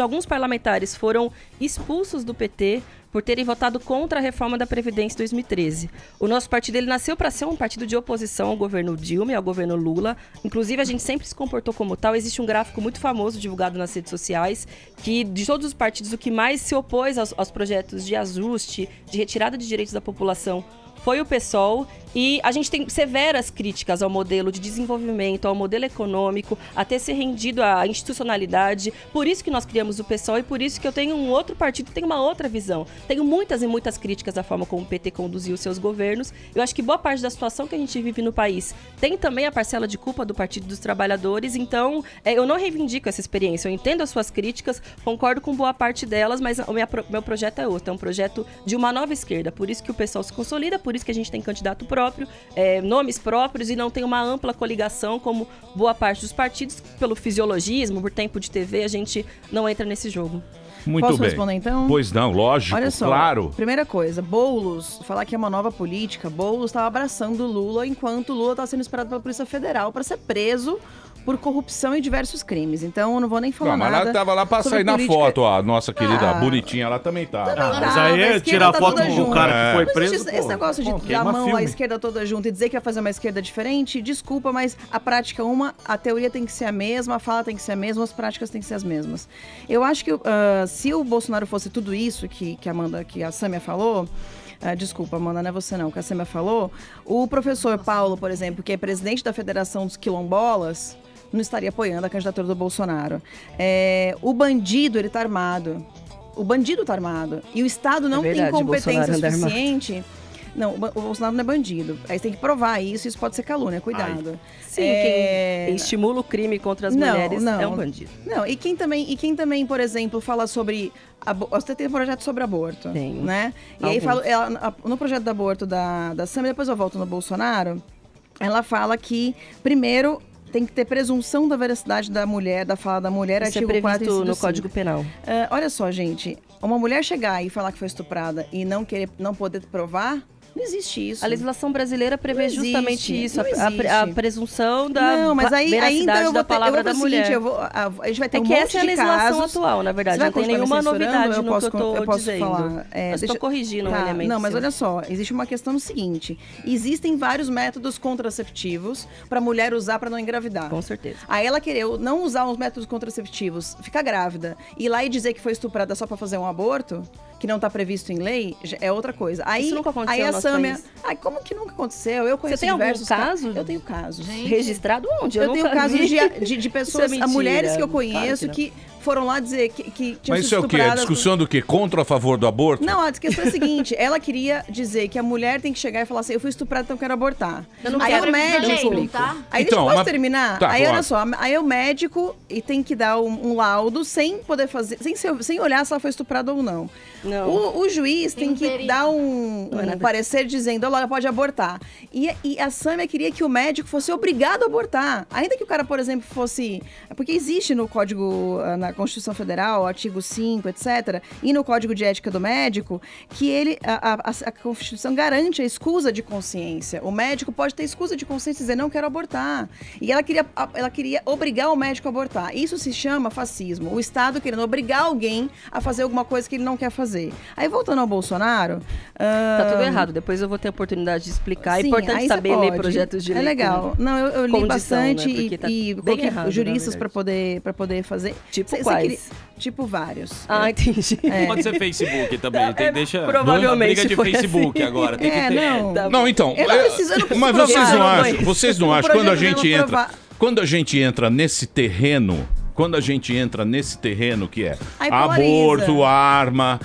alguns parlamentares foram expulsos do PT por terem votado contra a reforma da Previdência em 2013. O nosso partido, ele nasceu para ser um partido de oposição ao governo Dilma e ao governo Lula. Inclusive, a gente sempre se comportou como tal. Existe um gráfico muito famoso divulgado nas redes sociais que, de todos os partidos, o que mais se opôs aos projetos de ajuste, de retirada de direitos da população, foi o PSOL, e a gente tem severas críticas ao modelo de desenvolvimento, ao modelo econômico, a ter se rendido à institucionalidade. Por isso que nós criamos o PSOL e por isso que eu tenho um outro partido que tem uma outra visão. Tenho muitas e muitas críticas à forma como o PT conduziu os seus governos. Eu acho que boa parte da situação que a gente vive no país tem também a parcela de culpa do Partido dos Trabalhadores, então eu não reivindico essa experiência. Eu entendo as suas críticas, concordo com boa parte delas, mas o meu projeto é outro, é um projeto de uma nova esquerda. Por isso que o PSOL se consolida, por isso que a gente tem candidato próprio, nomes próprios, e não tem uma ampla coligação como boa parte dos partidos. Pelo fisiologismo, por tempo de TV, a gente não entra nesse jogo. Muito Posso bem. responder então? Pois não, lógico, olha só, claro. Primeira coisa, Boulos, falar que é uma nova política, Boulos estava abraçando o Lula enquanto o Lula estava sendo esperado pela Polícia Federal para ser preso por corrupção e diversos crimes. Então, eu não vou nem falar nada. Mas ela tava lá pra sair política. Na foto, a nossa querida bonitinha, ela também tá. Mas aí é tirar foto com o cara que foi preso. Esse negócio de dar a mão à esquerda toda junto e dizer que vai fazer uma esquerda diferente, desculpa, mas a prática é uma, a teoria tem que ser a mesma, a fala tem que ser a mesma, as práticas têm que ser as mesmas. Eu acho que se o Bolsonaro fosse tudo isso que a Sâmia falou, desculpa, Amanda, não é você não, que a Sâmia falou, o professor Paulo, por exemplo, que é presidente da Federação dos Quilombolas, não estaria apoiando a candidatura do Bolsonaro. O bandido, ele tá armado. O bandido tá armado. E o Estado não tem competência suficiente. Não, o Bolsonaro não é bandido. Aí você tem que provar isso pode ser calúnia, cuidado. Sim, quem estimula o crime contra as mulheres é um bandido. Não, e quem também, por exemplo, fala sobre... Você tem um projeto sobre aborto, né? E aí no projeto do aborto da Sâmia, depois eu volto no Bolsonaro, ela fala que, primeiro... tem que ter presunção da veracidade da mulher, da fala da mulher, Isso artigo é 4, previsto no inciso Código 5. Penal. Olha só, gente, uma mulher chegar e falar que foi estuprada e não poder provar, não existe isso. A legislação brasileira prevê Não justamente existe, isso, não existe. a presunção da Não, mas aí então eu da vou palavra da mulher. A gente vai ter É um que monte essa é a de legislação casos. atual, na verdade. Você vai Não tem continuar me nenhuma censurando? novidade no que eu tô dizendo. Falar. Mas estou corrigindo um elemento Não, mas seu. olha só, existe uma questão seguinte. Existem vários métodos contraceptivos para mulher usar para não engravidar. Com certeza. Aí ela querer não usar os métodos contraceptivos, ficar grávida, ir lá e dizer que foi estuprada só para fazer um aborto, que não está previsto em lei, é outra coisa. Aí, Isso nunca aconteceu aí a no nosso Sâmia... país. Ai, como que nunca aconteceu? Eu conheço Você tem algum diversos caso? Eu tenho casos. Registrado onde? Eu tenho nunca casos vi. de pessoas, Isso é mentira. mulheres que eu Claro conheço não. que foram lá dizer que tinham Mas sido isso é o quê? A estupradas. discussão do quê? Contra ou a favor do aborto? Não, a questão é a seguinte, ela queria dizer que a mulher tem que chegar e falar assim, eu fui estuprada, então eu quero abortar. Eu não Aí quero o médico... previsão, tá? Aí Então, deixa eu mas- terminar. Tá, aí olha claro. só, aí o médico e tem que dar um laudo sem poder fazer, sem olhar se ela foi estuprada ou não. Não. O juiz tem que dar um parecer dizendo, olha, ela pode abortar. E a Sâmia queria que o médico fosse obrigado a abortar. Ainda que o cara, por exemplo, fosse... Porque existe no Código, na Constituição Federal, artigo 5, etc., e no Código de Ética do Médico, que a Constituição garante a escusa de consciência. O médico pode ter escusa de consciência e dizer, não quero abortar. E ela queria obrigar o médico a abortar. Isso se chama fascismo. O Estado querendo obrigar alguém a fazer alguma coisa que ele não quer fazer. Aí, voltando ao Bolsonaro... Tá tudo errado. Depois eu vou ter a oportunidade de explicar. É Sim, importante aí saber você ler pode. projetos de lei. É legal. com Não, eu li condição, bastante né? Porque tá e bem coloquei errado, juristas na para poder fazer. Tipo Cê quais? queria- Tipo vários. Ah, entendi. Pode ser Facebook também. Deixa provavelmente briga de foi Facebook assim. agora. Tem que ter. Não, então. Eu não preciso- eu não preciso mas provar, vocês não não, acham? mas- Vocês não O acham quando a projeto gente eu vou entra, provar. quando a gente entra nesse terreno? Quando a gente entra nesse terreno que é Aí polariza. aborto, arma,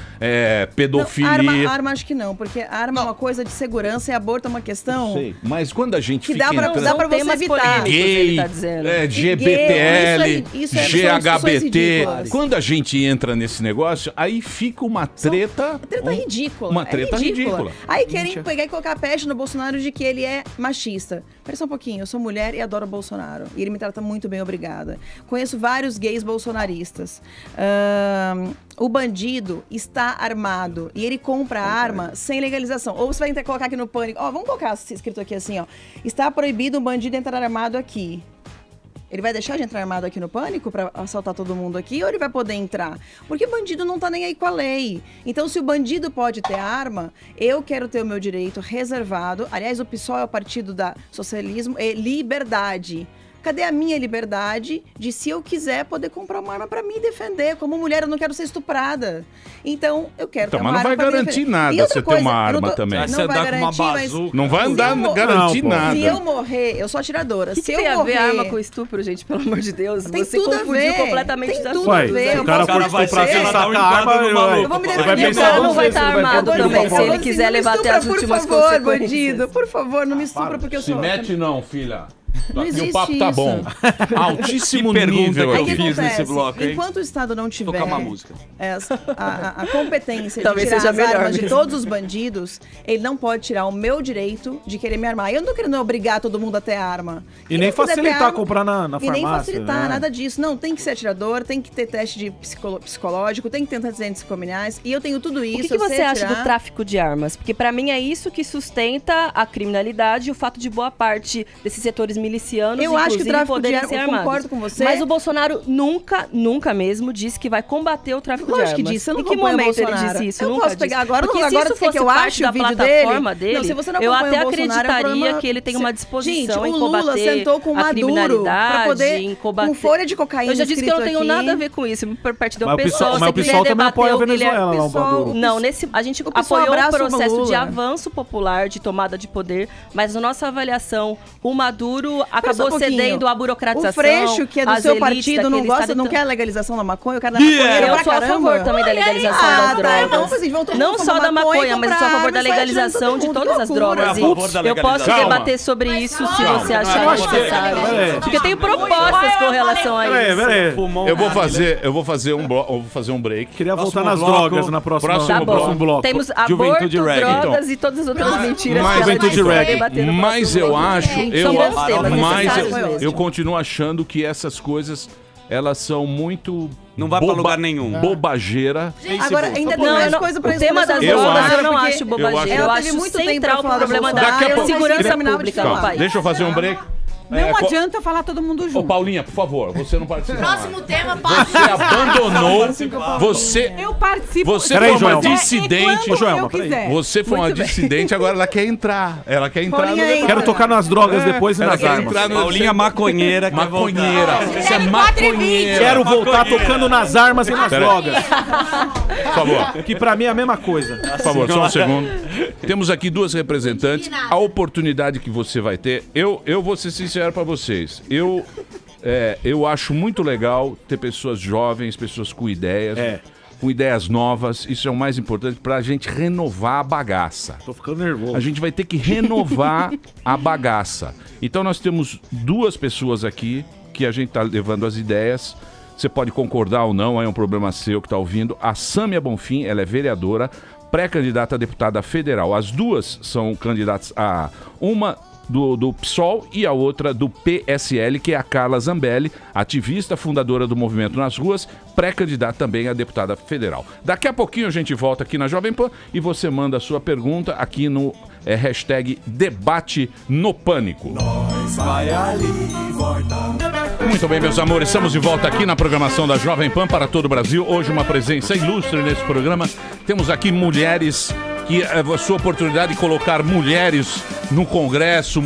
pedofilia. Arma acho que não, porque arma é uma coisa de segurança e aborto é uma questão Sei, mas quando a gente que fica dá pra entrando... você evitar. Gay, GBTL, Isso aí são discussões GHBT. ridículas. Quando a gente entra nesse negócio, aí fica uma treta. Treta ridícula. Uma treta ridícula. Aí querem pegar e colocar a peste no Bolsonaro de que ele é machista. Espera só um pouquinho, eu sou mulher e adoro o Bolsonaro. E ele me trata muito bem, obrigada. Conheço vários gays bolsonaristas. O bandido está armado e ele compra arma sem legalização. Ou você vai colocar aqui no Pânico. Ó, vamos colocar escrito aqui assim, ó. Está proibido um bandido entrar armado aqui. Ele vai deixar de entrar armado aqui no Pânico pra assaltar todo mundo aqui ou ele vai poder entrar? Porque o bandido não tá nem aí com a lei. Então, se o bandido pode ter arma, eu quero ter o meu direito reservado. Aliás, o PSOL é o partido da socialismo e liberdade. Cadê a minha liberdade de, se eu quiser, poder comprar uma arma pra me defender? Como mulher, eu não quero ser estuprada. Então, eu quero ter Então, uma mas não arma vai pra me garantir defender. nada E outra você ter coisa, uma eu arma não tô- também. Não Você vai dá com uma garantir, mas... bazuca. Não vai andar garantir nada. Se eu morrer, eu sou atiradora. Que se tem eu a ver morrer... arma com estupro, gente? Pelo amor de Deus. Tem Você tudo a confundiu ver. completamente Tem das tudo coisas. a ver. Se o cara for estuprar, você saca a arma, Eu vou me ele vai defender. pensar não vai duas vezes, estar ele vai armado pôr também. uma Se ele bola. quiser levar até estupra, as últimas por favor, consequências. bandido. Por favor, não me estupra porque eu Se sou... mete não, filha. Não Aqui existe o papo tá isso. bom. Altíssimo Que pergunta nível. que Aí eu o que fiz nesse acontece? bloco, hein? Enquanto o Estado não tiver Tocar uma música. a competência de Talvez tirar seja as melhor armas de mesmo. todos os bandidos, ele não pode tirar o meu direito de querer me armar. Eu não tô querendo obrigar todo mundo a ter arma. E Quem nem não quiser ter facilitar arma- comprar na E farmácia. nem facilitar, né? nada disso. Não, tem que ser atirador, tem que ter teste de psicológico, tem que ter antecedentes criminais. E eu tenho tudo isso. O que eu você sei acha atirar. do tráfico de armas? Porque pra mim é isso que sustenta a criminalidade e o fato de boa parte desses setores milicianos, Eu acho que o inclusive, tráfico de poderem armas, ser eu armados. concordo com você. Mas o Bolsonaro nunca mesmo disse que vai combater o tráfico de Lógico armas. que disse, eu não Em que acompanho o momento ele Bolsonaro. disse isso? Eu Nunca posso disse. pegar agora, Porque agora se você isso quer fosse que eu parte ache da o vídeo plataforma dele? dele, Não, se você não eu acompanha até o Bolsonaro, é um acreditaria problema- que ele tem uma disposição Gente, em o Lula combater sentou com o a Maduro pra criminalidade, poder, em combater... com folha de cocaína Eu já disse que eu não escrito tenho aqui. nada a ver com isso. Por parte do Mas o PSOL, PSOL- se mas o quiser PSOL também debater apoia a o Guilherme- Venezuela lá, o Maduro. Não, a gente O PSOL apoiou um abraça o processo Lula. de avanço popular, de tomada de poder, mas na nossa avaliação, o Maduro acabou cedendo à burocratização. O Freixo, que é do às seu elites partido, não daquele gosta, estado, não então- quer a legalização da maconha, eu quero da maconha Eu pra sou a caramba. favor também da legalização Ah, das tá, drogas. então vocês vão todo Não mundo só fumar da maconha, mas eu sou a favor da arma e sai atirando legalização todo de mundo. todas as Que loucura. drogas. A favor da Eu posso legalização. debater sobre isso se Calma. você achar Eu acho que- necessário. Peraí. Porque tem propostas relação a isso. Eu vou fazer um break. Queria voltar nas drogas na próxima. Próximo bloco. Temos aborto, drogas e todas as outras mentiras. Mas eu acho, eu continuo achando que essas coisas, elas são muito... Não vai pra lugar nenhum. Bobageira. Agora, ainda tem mais coisa pra o tema das drogas eu não acho bobageira. Eu acho muito central tempo pro problema da segurança pública no país. Deixa eu fazer um break. Não adianta falar todo mundo junto. Ô, Paulinha, por favor, você não participa. Próximo tema, Você abandonou. Eu participo. Você foi uma dissidente. Joelma, peraí. Você foi uma dissidente, agora ela quer entrar. Ela quer entrar no debate. Quero tocar nas drogas depois e nas armas. Paulinha maconheira. Maconheira. Você é maconheira. Quero voltar tocando nas armas e nas drogas. Por favor. Que pra mim é a mesma coisa. Por favor, só um segundo. Temos aqui duas representantes. A oportunidade que você vai ter. Eu vou ser sincero pra vocês. Eu acho muito legal ter pessoas jovens, pessoas com ideias. Com ideias novas, isso é o mais importante pra gente renovar a bagaça. Tô ficando nervoso. A gente vai ter que renovar a bagaça. Então nós temos duas pessoas aqui que a gente tá levando as ideias. Você pode concordar ou não, é um problema seu que tá ouvindo. A Sâmia Bonfim, ela é vereadora, pré-candidata a deputada federal. As duas são candidatas a uma do PSOL e a outra do PSL, que é a Carla Zambelli, ativista, fundadora do Movimento nas Ruas, pré-candidata também a deputada federal. Daqui a pouquinho a gente volta aqui na Jovem Pan e você manda a sua pergunta aqui no hashtag Debate no Pânico. Nós vai ali e volta. Muito bem, meus amores, estamos de volta aqui na programação da Jovem Pan para todo o Brasil. Hoje uma presença ilustre nesse programa. Temos aqui mulheres que é a sua oportunidade de colocar mulheres no Congresso,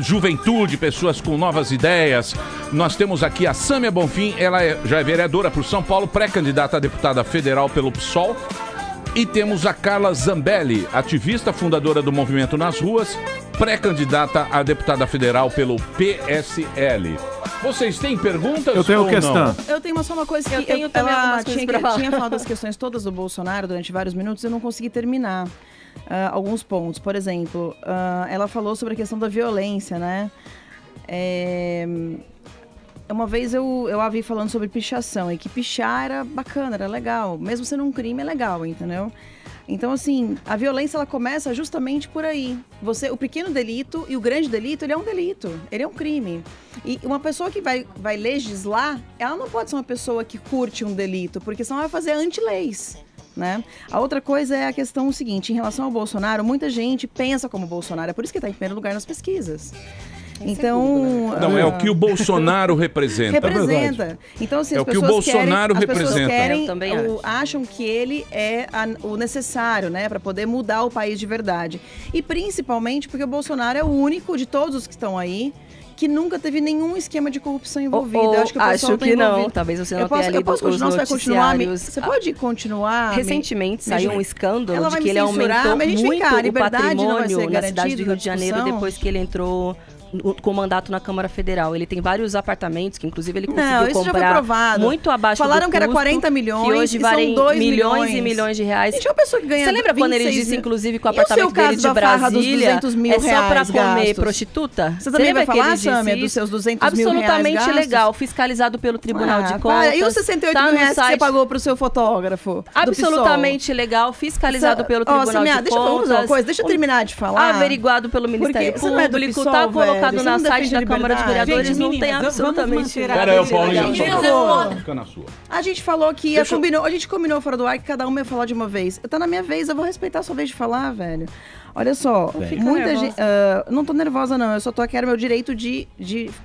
juventude, pessoas com novas ideias. Nós temos aqui a Sâmia Bonfim, ela já é vereadora por São Paulo, pré-candidata a deputada federal pelo PSOL. E temos a Carla Zambelli, ativista, fundadora do Movimento nas Ruas, pré-candidata a deputada federal pelo PSL. Vocês têm perguntas? Eu tenho questão. Não? Eu tenho só uma coisa que eu tenho também algumas coisas pra falar. Tinha falado das questões todas do Bolsonaro durante vários minutos, eu não consegui terminar alguns pontos. Por exemplo, ela falou sobre a questão da violência, né? Uma vez eu a vi falando sobre pichação, e que pichar era bacana, era legal. Mesmo sendo um crime, é legal, entendeu? Então, assim, a violência, ela começa justamente por aí. O pequeno delito e o grande delito, ele é um delito, ele é um crime. E uma pessoa que vai legislar, ela não pode ser uma pessoa que curte um delito, porque senão vai fazer anti-leis, né? A outra coisa é a questão seguinte, em relação ao Bolsonaro, muita gente pensa como Bolsonaro, é por isso que está em primeiro lugar nas pesquisas. Então... Não, é o que o Bolsonaro representa. Representa. Então, assim, é o que o Bolsonaro representa. Acham que ele é o necessário, né, para poder mudar o país de verdade. E principalmente porque o Bolsonaro é o único de todos os que estão aí que nunca teve nenhum esquema de corrupção envolvido. Eu acho que o pessoal tá envolvido. Não. Talvez você não tenha lido os noticiários. Você pode continuar? Recentemente saiu um escândalo de que ele aumentou muito o patrimônio na cidade do Rio de Janeiro depois que ele entrou com mandato na Câmara Federal. Ele tem vários apartamentos que, inclusive, ele conseguiu comprar muito abaixo do custo. Falaram que era 40 milhões, que hoje valem 2 milhões e milhões de reais. Gente, é uma pessoa que ganha. Você lembra quando ele disse, inclusive, que o apartamento dele de Brasília é só pra comer prostituta? Você também vai falar, Sâmia, dos seus 200 mil reais absolutamente legal, fiscalizado pelo Tribunal de Contas. E os 68 mil reais que você pagou pro seu fotógrafo? Absolutamente legal, fiscalizado pelo Tribunal de Contas. Deixa eu terminar de falar. Averiguado pelo Ministério Público, tá colocado na site da Câmara de Vereadores, não tem absolutamente nada. Pera aí, Paulinho, fica na sua. A gente falou que a gente combinou fora do ar que cada um ia falar de uma vez. Tá na minha vez, eu vou respeitar a sua vez de falar, velho. Olha só, muita gente... não tô nervosa, não. Eu só quero meu direito de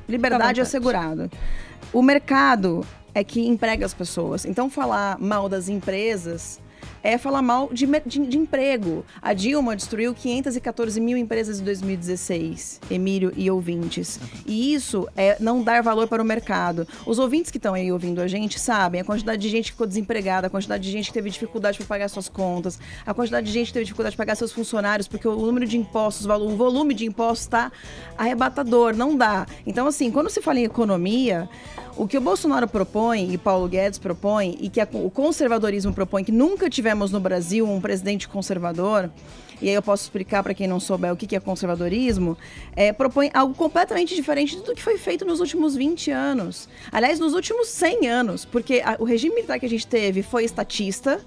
liberdade assegurado. O mercado é que emprega as pessoas. Então, falar mal das empresas é falar mal de emprego. A Dilma destruiu 514 mil empresas em 2016, Emílio e ouvintes. E isso é não dar valor para o mercado. Os ouvintes que estão aí ouvindo a gente sabem a quantidade de gente que ficou desempregada, a quantidade de gente que teve dificuldade para pagar suas contas, a quantidade de gente que teve dificuldade de pagar seus funcionários, porque o número de impostos, o volume de impostos está arrebatador, não dá. Então, assim, quando se fala em economia, o que o Bolsonaro propõe, e Paulo Guedes propõe, e que o conservadorismo propõe, que nunca tivemos no Brasil um presidente conservador, e aí eu posso explicar para quem não souber o que é conservadorismo, propõe algo completamente diferente do que foi feito nos últimos 20 anos. Aliás, nos últimos 100 anos, porque o regime militar que a gente teve foi estatista,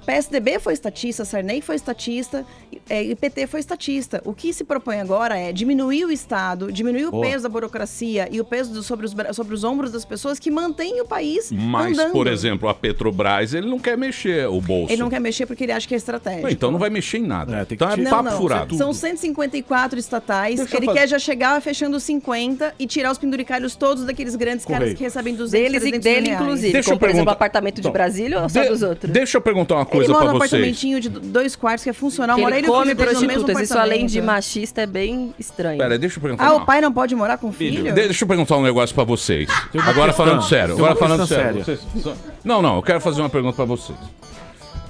PSDB foi estatista, Sarney foi estatista, e PT foi estatista. O que se propõe agora é diminuir o Estado, diminuir o peso da burocracia e o peso sobre os ombros das pessoas que mantêm o país andando. Por exemplo, a Petrobras, ele não quer mexer o bolso. Ele não quer mexer porque ele acha que é estratégico. Então não vai mexer em nada. Então é papo furado. São 154 estatais, ele quer já chegar fechando 50 e tirar os penduricalhos todos daqueles grandes caras que recebem 200, 300 dele, reais. inclusive. Como, por exemplo, apartamento de Brasília ou só dos outros? Deixa eu perguntar uma coisa pra vocês. Ele mora num apartamentinho de 2 quartos que é funcional. Ele come prostitutas. Isso, além de machista, é bem estranho. Pera, deixa eu perguntar. O pai não pode morar com o filho? Deixa eu perguntar um negócio pra vocês. Agora falando sério. Não, eu quero fazer uma pergunta pra vocês.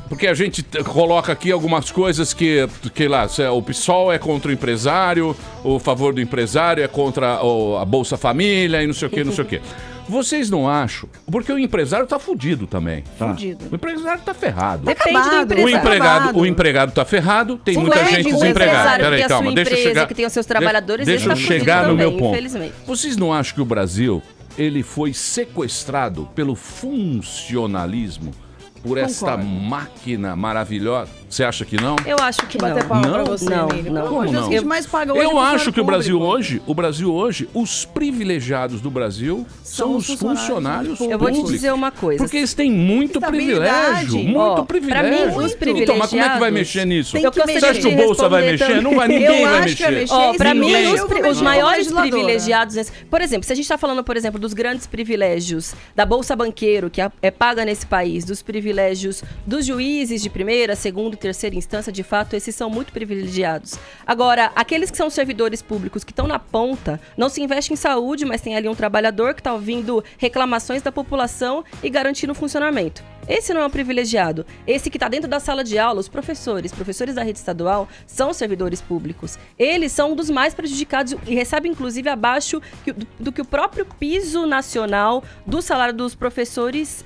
Porque a gente coloca aqui algumas coisas que lá, o PSOL é contra o empresário, o favor do empresário é contra a Bolsa Família e não sei o que. Vocês não acham? Porque o empresário tá fudido também. Fudido. O empresário tá ferrado. Depende do empresário. O empregado tá ferrado, tem muita gente desempregada. Peraí, calma, deixa eu chegar. Que tem os seus trabalhadores, deixa eu chegar no meu ponto. Infelizmente. Vocês não acham que o Brasil ele foi sequestrado pelo funcionalismo? Por esta máquina maravilhosa. Você acha que não? Eu acho que não. Como não? Eu acho que o Brasil hoje, os privilegiados do Brasil são os funcionários públicos. Eu vou te dizer uma coisa. Porque eles têm muito privilégio. Muito privilégio. Pra mim, os privilegiados... Então, mas como é que vai mexer nisso? Você acha que o Bolsa vai mexer? Não vai, ninguém vai mexer. Pra mim, os maiores privilegiados... Por exemplo, se a gente tá falando, por exemplo, dos grandes privilégios da Bolsa Banqueiro, que é paga nesse país, dos privilégios dos juízes de primeira, segunda e terceira instância, de fato, esses são muito privilegiados. Agora, aqueles que são servidores públicos que estão na ponta, não se investe em saúde, mas tem ali um trabalhador que está ouvindo reclamações da população e garantindo o funcionamento. Esse não é um privilegiado. Esse que está dentro da sala de aula, os professores da rede estadual, são servidores públicos. Eles são um dos mais prejudicados e recebem, inclusive, abaixo do que o próprio piso nacional do salário dos professores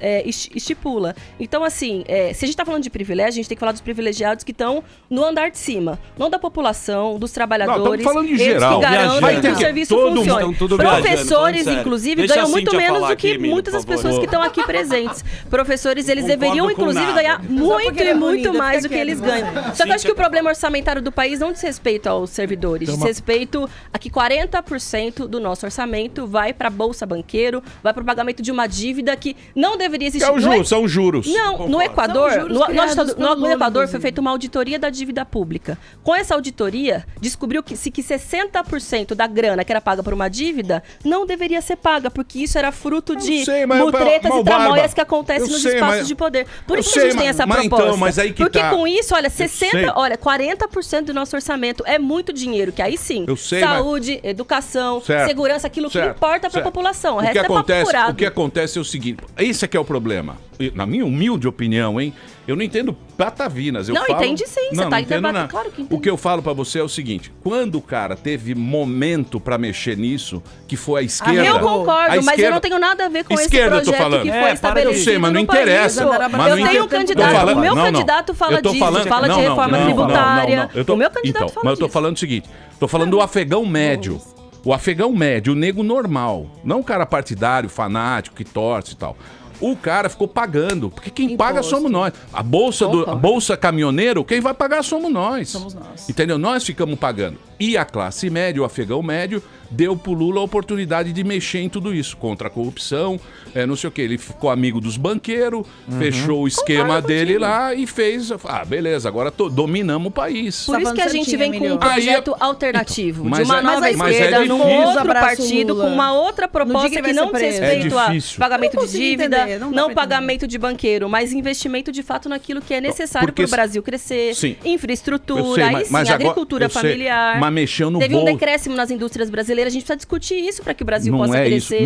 estipula. Então, assim, se a gente está falando de privilégio, a gente tem que falar dos privilegiados que estão no andar de cima. Não da população, dos trabalhadores. Não, estamos falando em geral. Que garantem que o serviço funcione. Professores, inclusive, ganham muito menos do que muitas das pessoas que estão aqui presentes. Professores, eles deveriam, inclusive, ganhar muito mais do que eles ganham. Só que eu acho que o problema orçamentário do país não diz respeito aos servidores, diz respeito a que 40% do nosso orçamento vai para a Bolsa Banqueiro, vai para o pagamento de uma dívida que não deveria existir. São juros. Não, no Equador, no Equador foi feita uma auditoria da dívida pública. Com essa auditoria, descobriu que 60% da grana que era paga por uma dívida não deveria ser paga, porque isso era fruto de mutretas e tramóias que acontecem nos espaços de poder. Por isso que a gente tem essa proposta. Então, mas aí que porque com isso, olha, 40% do nosso orçamento é muito dinheiro, que aí sim, saúde, educação, segurança, aquilo que importa para a população. O resto é papo furado. O que acontece é o seguinte, esse aqui é o problema. Na minha humilde opinião, hein? Eu não entendo patavinas. Entende sim. Você tá entendendo. Claro que entende. O que eu falo pra você é o seguinte: quando o cara teve momento pra mexer nisso, que foi a esquerda. Eu concordo, mas eu não tenho nada a ver com esse projeto que foi estabelecido. Eu sei, mas não interessa. Eu tenho um candidato. O meu candidato fala disso. Fala de reforma tributária. O meu candidato fala disso. Mas eu tô falando o seguinte: tô falando do afegão médio. O afegão médio, o nego normal. Não o cara partidário, fanático, que torce e tal. O cara ficou pagando, porque quem paga somos nós. A bolsa caminhoneiro, quem vai pagar somos nós. Somos nós. Entendeu? Nós ficamos pagando. E a classe média, o afegão médio, deu pro Lula a oportunidade de mexer em tudo isso. Contra a corrupção, não sei o que. Ele ficou amigo dos banqueiros, fechou o esquema dele lá e fez... beleza, agora dominamos o país. Por isso que a gente vem com um projeto alternativo. De uma nova esquerda, num outro partido, com uma outra proposta que não diz respeito a pagamento de dívida, não pagamento de banqueiro, mas investimento de fato naquilo que é necessário para o Brasil crescer. Infraestrutura, aí sim, agricultura familiar. Mas mexeu no Teve um decréscimo nas indústrias brasileiras, a gente precisa discutir isso para que o Brasil possa crescer,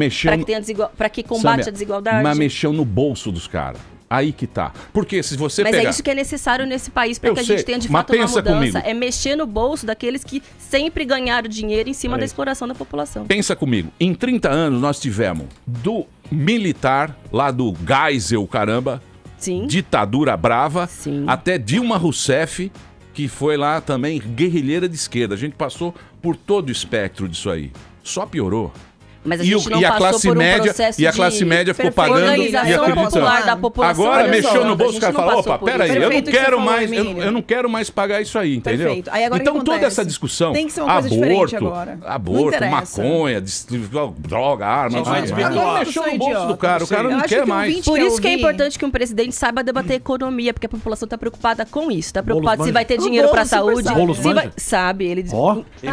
para que combate a desigualdade. Mas mexeu no bolso dos caras. Aí que tá. Porque se você Mas é isso que é necessário nesse país para que a gente tenha de fato uma mudança. Comigo. É mexer no bolso daqueles que sempre ganharam dinheiro em cima da exploração da população. Pensa comigo. Em 30 anos nós tivemos do militar, lá do Geisel, caramba, ditadura brava, até Dilma Rousseff, que foi lá também guerrilheira de esquerda. A gente passou por todo o espectro disso aí. Só piorou. Mas a gente não passou por um processo e a classe média ficou pagando e popular da população. Agora mexeu no bolso, o cara falou, opa, peraí, eu não quero mais pagar isso aí, entendeu? Perfeito. Aí agora então toda essa discussão, tem que ser uma coisa diferente agora. Aborto, maconha, droga, arma, agora mexeu no bolso do cara, o cara não quer mais. Por isso que é importante que um presidente saiba debater economia, porque a população está preocupada com isso, está preocupada se vai ter dinheiro para a saúde, sabe, ele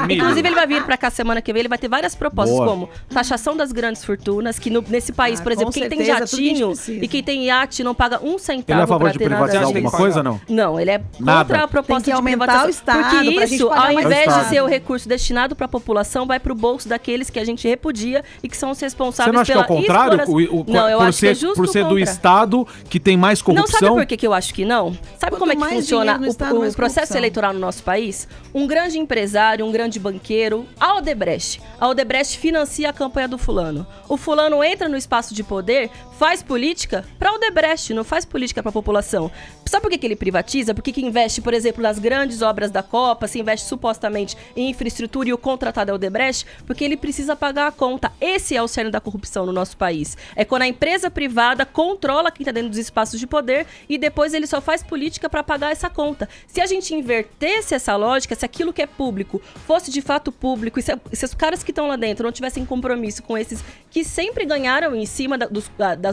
inclusive ele vai vir para cá semana que vem, ele vai ter várias propostas como taxação das grandes fortunas, que nesse país, por exemplo, quem tem jatinho e quem tem iate não paga um centavo. Ele é a favor de privatizar alguma coisa, não? Não, ele é contra a proposta de privatização. O Estado, porque isso, ao invés de ser o recurso destinado para a população, vai para o bolso daqueles que a gente repudia e que são os responsáveis pela exploração. Você não acha que é o contrário? Não, eu acho que é justo por ser do Estado que tem mais corrupção? Não, sabe por que eu acho que não? Sabe como é que funciona o processo eleitoral no nosso país? Um grande empresário, um grande banqueiro, a Odebrecht. A Odebrecht financia a campanha do fulano. O fulano entra no espaço de poder, faz política para o Odebrecht, não faz política para a população. Sabe por que ele privatiza? Porque que investe, por exemplo, nas grandes obras da Copa, se investe supostamente em infraestrutura e o contratado é o Odebrecht, porque ele precisa pagar a conta. Esse é o cerne da corrupção no nosso país. É quando a empresa privada controla quem está dentro dos espaços de poder e depois ele só faz política para pagar essa conta. Se a gente invertesse essa lógica, se aquilo que é público fosse de fato público, e se os caras que estão lá dentro não tivessem compromisso com esses que sempre ganharam em cima do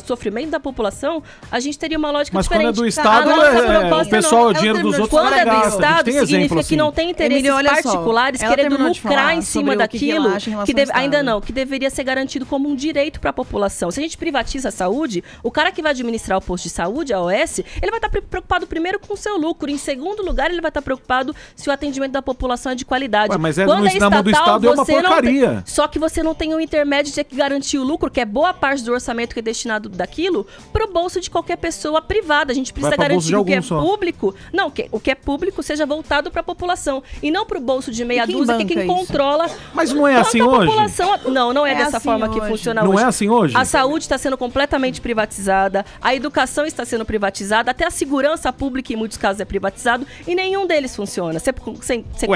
sofrimento da população, a gente teria uma lógica diferente. Mas quando é do Estado, o pessoal, o dinheiro dos outros... Quando é do Estado, significa que não tem interesses particulares querendo lucrar em cima daquilo que deveria ser garantido como um direito para a população. Se a gente privatiza a saúde, o cara que vai administrar o posto de saúde, a OS, ele vai estar preocupado primeiro com o seu lucro. Em segundo lugar, ele vai estar preocupado se o atendimento da população é de qualidade. Mas quando é estatal, do Estado é uma porcaria. Só que você não tem um intermédio de ter que garantir o lucro, que é boa parte do orçamento que é destinado daquilo, para o bolso de qualquer pessoa privada. A gente precisa garantir que o que é público... Não, o que é público seja voltado para a população. E não para o bolso de meia dúzia, que quem controla... Mas não é assim hoje? Não é dessa forma que funciona hoje. Não é assim hoje? A saúde está sendo completamente privatizada, a educação está sendo privatizada, até a segurança pública, em muitos casos, é privatizado, e nenhum deles funciona.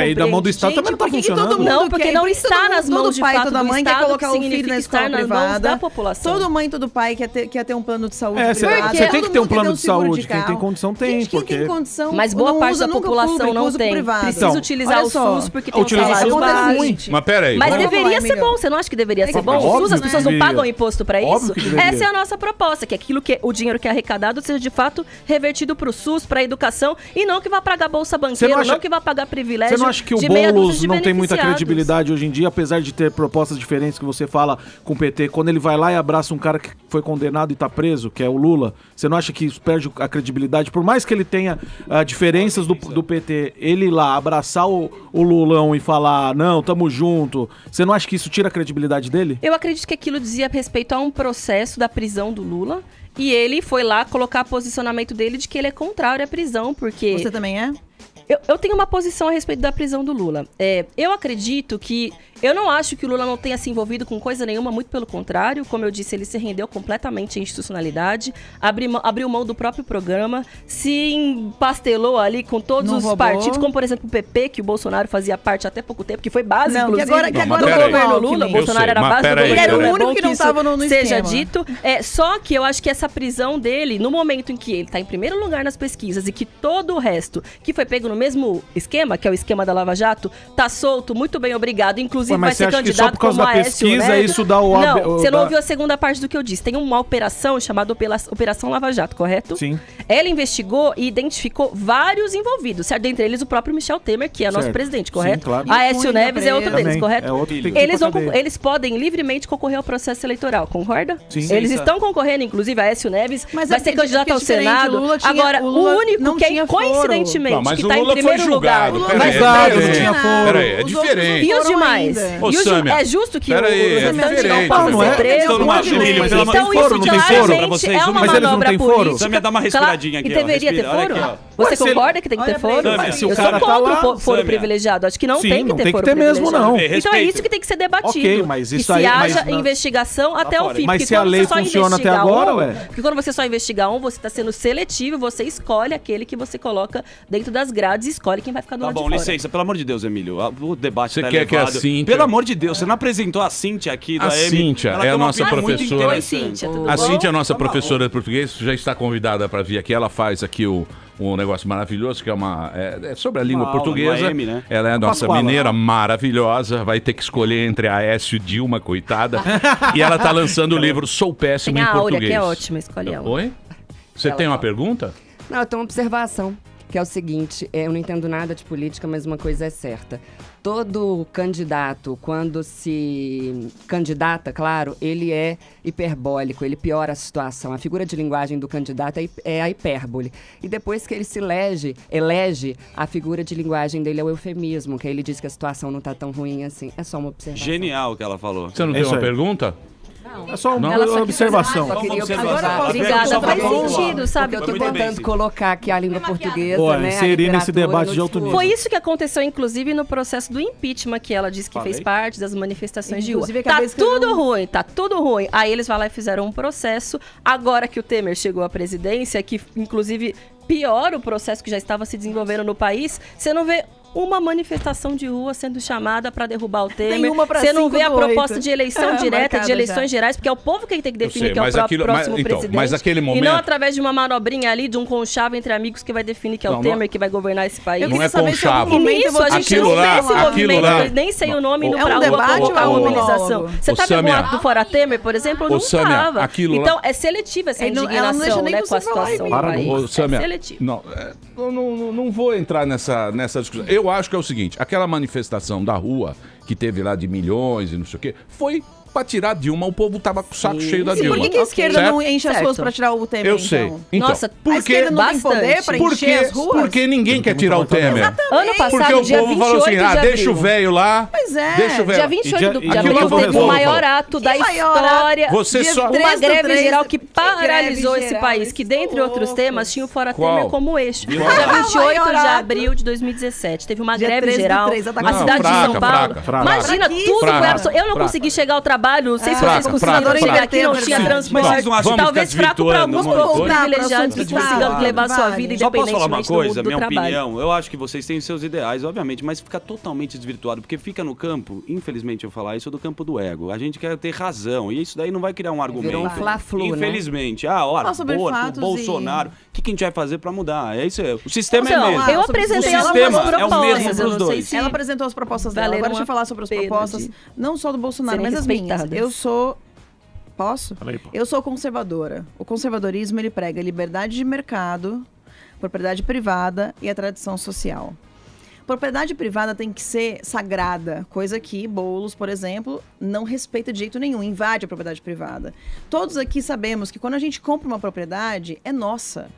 E da mão do Estado também não está funcionando? Não, porque não está nas mãos de fato do mãe Estado, quer colocar que o filho na escola privada, da população. Todo mãe, todo pai quer ter um plano de saúde privado. Você tem que ter um plano de saúde. Quem tem condição tem. Quem tem condição, mas boa parte da população não tem. Precisa utilizar o SUS porque tem utilização tá ruim. Mas peraí. Mas deveria ser bom. Você não acha que deveria ser bom? O SUS, as pessoas não pagam imposto para isso? Essa é a nossa proposta, que aquilo que o dinheiro que é arrecadado seja de fato revertido para o SUS, para a educação, e não que vá pagar bolsa banqueira, não que vá pagar privilégio. Você não acha que o Boulos não tem muita credibilidade hoje em dia, apesar de ter propostas diferentes que você fala com o PT, quando ele vai lá e abraça um cara que foi condenado e tá preso, que é o Lula, você não acha que isso perde a credibilidade? Por mais que ele tenha diferenças do PT, ele lá abraçar o Lulão e falar, não, tamo junto, você não acha que isso tira a credibilidade dele? Eu acredito que aquilo dizia respeito a um processo da prisão do Lula, e ele foi lá colocar posicionamento dele de que ele é contrário à prisão, porque... Você também é? Eu tenho uma posição a respeito da prisão do Lula. Eu acredito que... Eu não acho que o Lula não tenha se envolvido com coisa nenhuma, muito pelo contrário. Como eu disse, ele se rendeu completamente à institucionalidade, abriu mão do próprio programa, se empastelou ali com todos os partidos, como por exemplo o PP, que o Bolsonaro fazia parte até pouco tempo, que foi base, inclusive, do governo Lula. O Bolsonaro era base do governo. Ele era o único que não estava no esquema. Seja dito. Só que eu acho que essa prisão dele, no momento em que ele está em primeiro lugar nas pesquisas e que todo o resto, que foi pego no mesmo esquema, que é o esquema da Lava Jato, tá solto, muito bem, obrigado, inclusive vai ser candidato como Aécio Neves. Isso dá o Não, você não ouviu a segunda parte do que eu disse. Tem uma operação chamada Operação Lava Jato, correto? Sim. Ela investigou e identificou vários envolvidos, certo? Dentre eles o próprio Michel Temer, que é nosso presidente, correto? Sim, claro. Aécio Neves é outro deles, correto? É outro eles podem livremente concorrer ao processo eleitoral, concorda? Sim. Eles estão concorrendo, inclusive, Aécio Neves vai ser candidato ao Senado. Agora, o único que é coincidentemente que está em primeiro lugar... Peraí, é diferente. E os demais? É justo que o restante não possa ser preso? Então isso claramente é uma manobra política. Samia, dá uma respiradinha aqui. E deveria ter foro? Você concorda que tem que ter foro? Se o Eu cara sou tá contra lá, o foro privilegiado. Acho que não Sim, tem que não ter tem que foro ter mesmo, privilegiado. não. Então é isso que tem que ser debatido. Ok, mas isso que aí- se mas haja não- investigação até o fim. Mas Porque se a quando lei você só funciona até investiga agora, um, ué. Porque quando você só investiga um, você está sendo seletivo, você escolhe aquele que você coloca dentro das grades e escolhe quem vai ficar do Tá lado bom, de fora. licença, pelo amor de Deus, Emílio. O debate Você tá quer que a elevado. Cíntia- Pelo amor de Deus, você não apresentou a Cíntia aqui da A M. Cíntia Ela é tem a uma nossa opinião muito professora. interessante. A Cíntia é a nossa professora de português, já está convidada para vir aqui. Ela faz aqui um negócio maravilhoso, que é sobre a língua Uma aula, portuguesa. uma M, né? Ela é a nossa Pascoala. mineira maravilhosa. Vai ter que escolher entre a Aécio e Dilma, coitada. E ela está lançando o livro Sou Péssimo Tem em a Áurea, Português. que é ótima, escolhe ela. Oi? Você tem uma pergunta? Não, eu tenho uma observação, que é o seguinte, eu não entendo nada de política, mas uma coisa é certa. Todo candidato, quando se candidata, claro, ele é hiperbólico, ele piora a situação. A figura de linguagem do candidato é a hipérbole. E depois que ele se elege, a figura de linguagem dele é o eufemismo, que aí ele diz que a situação não está tão ruim assim. É só uma observação. Genial o que ela falou. Você não tem uma pergunta? É só Não? uma observação. Só queria Agora, obrigada, faz sentido, sabe? Eu tô tentando colocar aqui a língua portuguesa, Pô, né? inserir a nesse literatura debate no de alto nível. Foi isso que aconteceu, inclusive, no processo do impeachment, que ela disse que Falei. fez parte das manifestações de rua. Inclusive, Tá acabei de escrever tudo ruim, tá tudo ruim. Aí eles vão lá e fizeram um processo. Agora que o Temer chegou à presidência, que inclusive piora o processo que já estava se desenvolvendo no país, você não vê uma manifestação de rua sendo chamada para derrubar o Temer. uma pra Você não 5 vê a do proposta 8. de eleição direta, marcada de eleições já. gerais, porque é o povo quem tem que definir sei, quem é o mas próximo então, presidente. mas aquele E não momento- através de uma manobrinha ali, de um conchavo entre amigos que vai definir que é Não, o não- Temer que vai governar esse país. Não é conchavo. E nisso a gente Aquilo não lá- vê esse aquilo movimento, lá- nem sei o nome, indo É um pra rua debate convocar a ou é um mobilização. monólogo? Você Ô, tá vendo o Sâmia, ato do Fora Temer, por exemplo? ô, Não Sâmia, tava. aquilo lá- Então é seletiva essa Ela não indignação, deixa nem né, com a você falar, situação do Emílio. país. Ô, Sâmia, É seletivo. não vou entrar nessa discussão. Eu acho que é o seguinte, aquela manifestação da rua que teve lá de milhões e não sei o quê, foi pra tirar Dilma, o povo tava com o saco cheio da Sim, Dilma. por que a esquerda Certo? não enche as ruas pra tirar o Temer, Eu sei. então? Então, Nossa, a porque esquerda não tem poder pra encher as ruas? Porque ninguém quer tirar o Temer. Ano passado, Porque o dia povo 28 falou assim, de deixa o abril. velho lá. Pois é. Deixa o velho. Dia 28 de Aquilo abril foi teve o povo. maior ato da Que maior história. ato? Você Dia só- três Uma do greve três, geral que paralisou greve esse geral, país, que dentre outros temas tinha o Fora Qual? Temer como eixo. Qual? Dia 28 Maior de ato. abril de 2017. Teve uma Dia greve 3 do geral. 3, A atacou. cidade de São Paulo. fraca. Imagina, tudo Fraca. foi absoluto. Eu não Fraca. consegui chegar ao trabalho, não sei se Fraca, vocês conseguiram fraca, chegar fraca. aqui, não tinha Sim. transporte. Vocês não acham que Talvez fica fraco para alguns desvirtuando poucos uma coisa? privilegiados que consigam levar sua vida Só posso falar uma independentemente do coisa, mundo do minha trabalho. opinião? Eu acho que vocês têm seus ideais, obviamente, mas fica totalmente desvirtuado, porque fica no campo, infelizmente eu falar isso, do campo do ego. A gente quer ter razão, e isso daí não vai criar um argumento. Virou um fla-flu, né? Infelizmente. Fala sobre Aborto, fatos Bolsonaro. O que a gente vai fazer pra mudar? É isso aí. O sistema Então, é mesmo. eu apresentei o algumas sistema é o mesmo propostas, eu pros não sei dois. se Ela apresentou as propostas dela. valeram Agora deixa eu a falar sobre as pena propostas, de não só do Bolsonaro, serem mas as minhas. respeitadas. Eu sou... Posso? Fala aí, pô. Eu sou conservadora. O conservadorismo, ele prega liberdade de mercado, propriedade privada e a tradição social. Propriedade privada tem que ser sagrada, coisa que Boulos, por exemplo, não respeita de jeito nenhum, invade a propriedade privada. Todos aqui sabemos que quando a gente compra uma propriedade, é nossa.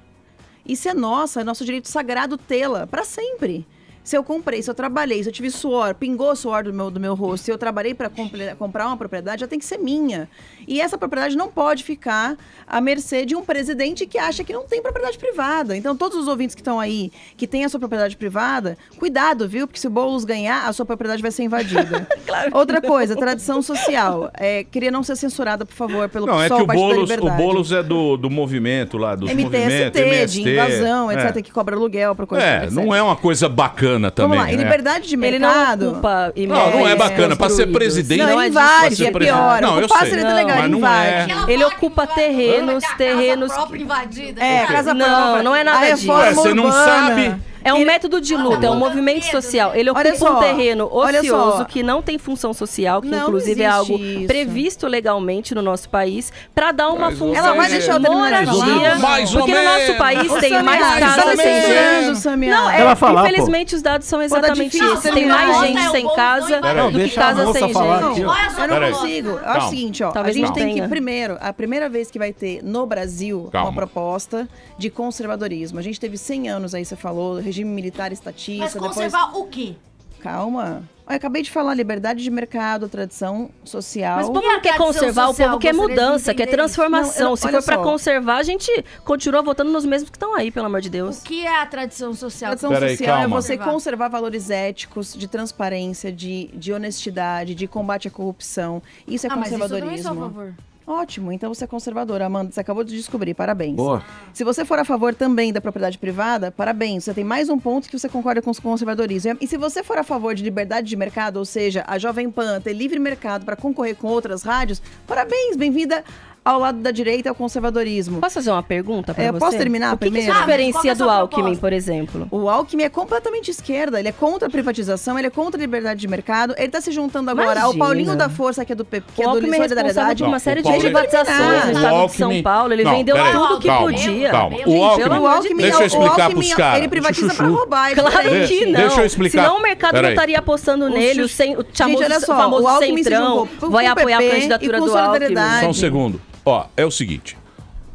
E se é nossa, é nosso direito sagrado tê-la para sempre. Se eu comprei, se eu trabalhei, se eu tive suor, pingou suor do meu rosto, se eu trabalhei para comprar uma propriedade, já tem que ser minha. E essa propriedade não pode ficar à mercê de um presidente que acha que não tem propriedade privada. Então, todos os ouvintes que estão aí, que têm a sua propriedade privada, cuidado, viu? Porque se o Boulos ganhar, a sua propriedade vai ser invadida. Claro. Outra coisa, tradição social. Queria não ser censurada, por favor, pelo Não, é PSOL, que o Partido da Boulos, Liberdade. é do movimento lá, dos movimentos, MTST, de invasão, é. etc., que cobra aluguel para coisa É, etc. não é uma coisa bacana também, Vamos lá, e né? liberdade de Ele não mercado... ocupa Não é bacana. Pra ser presidente... Não, ele invade, é pior. Não, eu Ocupar sei. seria legal, Mas ele não invade. é. Ele ocupa terrenos. Casa própria invadida. Casa Não, própria. não é nada A disso. reforma Você não urbana. sabe... É um método de luta, é um movimento social. Ele Olha ocupa um só, terreno olha ocioso só. que não tem função social, que Não, inclusive não é existe algo isso. previsto legalmente no nosso país, para dar uma Mais ou função Ela vai de deixar eu terminar de moradia. falar? Mais ou Porque no menos. nosso país Ô, tem Samia, mais você tá casas me sem censurando, gente. Samia. Não, Ela falar, pô. infelizmente os dados são Pô, tá exatamente difícil isso. Tem terminar. mais Nossa, gente o sem povo casa vai- do que deixa a casa moça sem falar gente. aqui, ó. Olha só, Eu não Peraí. consigo. Eu acho Calma. o seguinte, ó. Talvez a gente não tem tenha. que, primeiro, a primeira vez que vai ter no Brasil Calma. uma proposta de conservadorismo. A gente teve 100 anos aí, você falou, regime militar estatista. Mas depois... conservar o quê? Calma. Eu acabei de falar, liberdade de mercado, tradição social. Mas o povo não quer conservar, o povo quer mudança, quer transformação. Se for pra conservar, a gente continua votando nos mesmos que estão aí, pelo amor de Deus. O que é a tradição social? Tradição social é você conservar valores éticos, de transparência, de honestidade, de combate à corrupção. Isso é conservadorismo. Mas isso eu também sou a favor. Ótimo, então você é conservadora, Amanda, você acabou de descobrir, parabéns. Boa. Se você for a favor também da propriedade privada, parabéns, você tem mais um ponto que você concorda com o conservadorismo. E se você for a favor de liberdade de mercado, ou seja, a Jovem Pan ter livre mercado para concorrer com outras rádios, parabéns, bem-vinda ao lado da direita, ao conservadorismo. Posso fazer uma pergunta pra você? Posso terminar primeiro? O que diferencia do Alckmin, por exemplo? O Alckmin é completamente esquerda, ele é contra a privatização, ele é contra a liberdade de mercado, ele tá se juntando agora ao Paulinho da Força, que é do PP, que é do Solidariedade. Uma série de privatizações no estado de São Paulo, ele vendeu tudo que podia. Calma, o Alckmin, deixa eu explicar pros caras. Ele privatiza pra roubar. Claro que não. Deixa eu explicar. Senão o mercado não estaria apostando nele, o famoso Centrão vai apoiar a candidatura do Alckmin. Só um segundo. Ó, é o seguinte,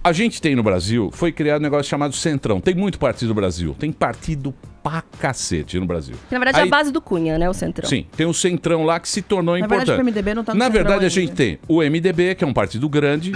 a gente tem no Brasil, foi criado um negócio chamado Centrão, tem muito partido no Brasil, tem partido pra cacete no Brasil. Na verdade é a base do Cunha, né, o Centrão. Sim, tem o Centrão lá que se tornou importante. Na verdade o MDB não tá no Na Centrão verdade a ainda. gente tem o MDB, que é um partido grande,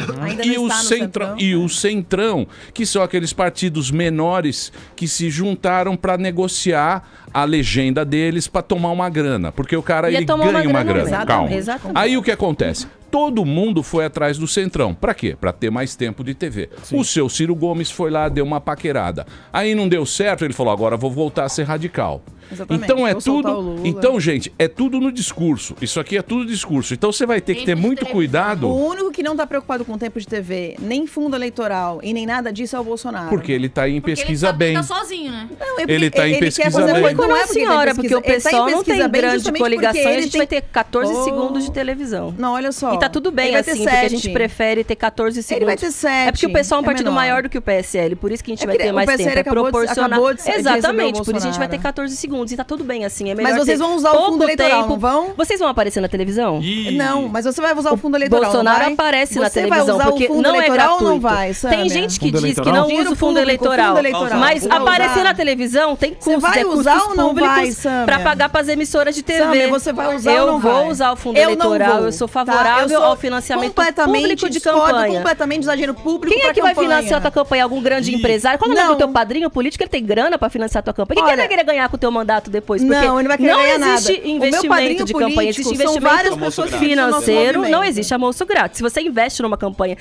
e o Centrão, que são aqueles partidos menores que se juntaram pra negociar a legenda deles pra tomar uma grana, porque o cara ele ganha uma grana. Calma. Exatamente. Aí o que acontece? Todo mundo foi atrás do Centrão. Pra quê? Pra ter mais tempo de TV. Sim. O seu Ciro Gomes foi lá, deu uma paquerada. Aí não deu certo, ele falou, agora vou voltar a ser radical. Exatamente. Então é tudo. Então, gente, é tudo no discurso. Isso aqui é tudo discurso. Então você vai ter que ter muito cuidado. O único que não tá preocupado com o tempo de TV, nem fundo eleitoral e nem nada disso é o Bolsonaro. Porque ele tá em pesquisa bem. Ele tá sozinho, né? Não, ele tá em pesquisa bem. Não é senhora, porque o pessoal não tem grande coligação e a gente vai ter 14 segundos de televisão. Não, olha só. E tá tudo bem assim, porque a gente prefere ter 14 segundos. Ele vai ter 7. É porque o pessoal é um partido maior do que o PSL, por isso que a gente vai ter mais tempo. É proporcional. Exatamente, por isso a gente vai ter 14 segundos. E tá tudo bem assim. É melhor mas vocês vão usar o fundo eleitoral, não vão? Vocês vão aparecer na televisão? Não, mas você vai usar o fundo eleitoral. Bolsonaro aparece na televisão, porque não é gratuito. Não vai, tem gente que diz que não usa o fundo eleitoral. Mas aparecer na televisão tem custos, custos públicos pra pagar pras emissoras de TV. Você vai usar ou não vai? Eu vou usar o fundo eleitoral, eu sou favorável ao financiamento público de campanha. Completamente exagero público. Quem é que vai financiar a tua campanha? Algum grande empresário? Qual é o nome do teu padrinho político? Ele tem grana pra financiar a tua campanha. Quem vai querer ganhar com o teu mandato depois? Porque não, ele vai querer ganhar nada. Não existe investimento de campanha, existe investimento financeiro, não existe almoço grátis. Se você investe numa campanha,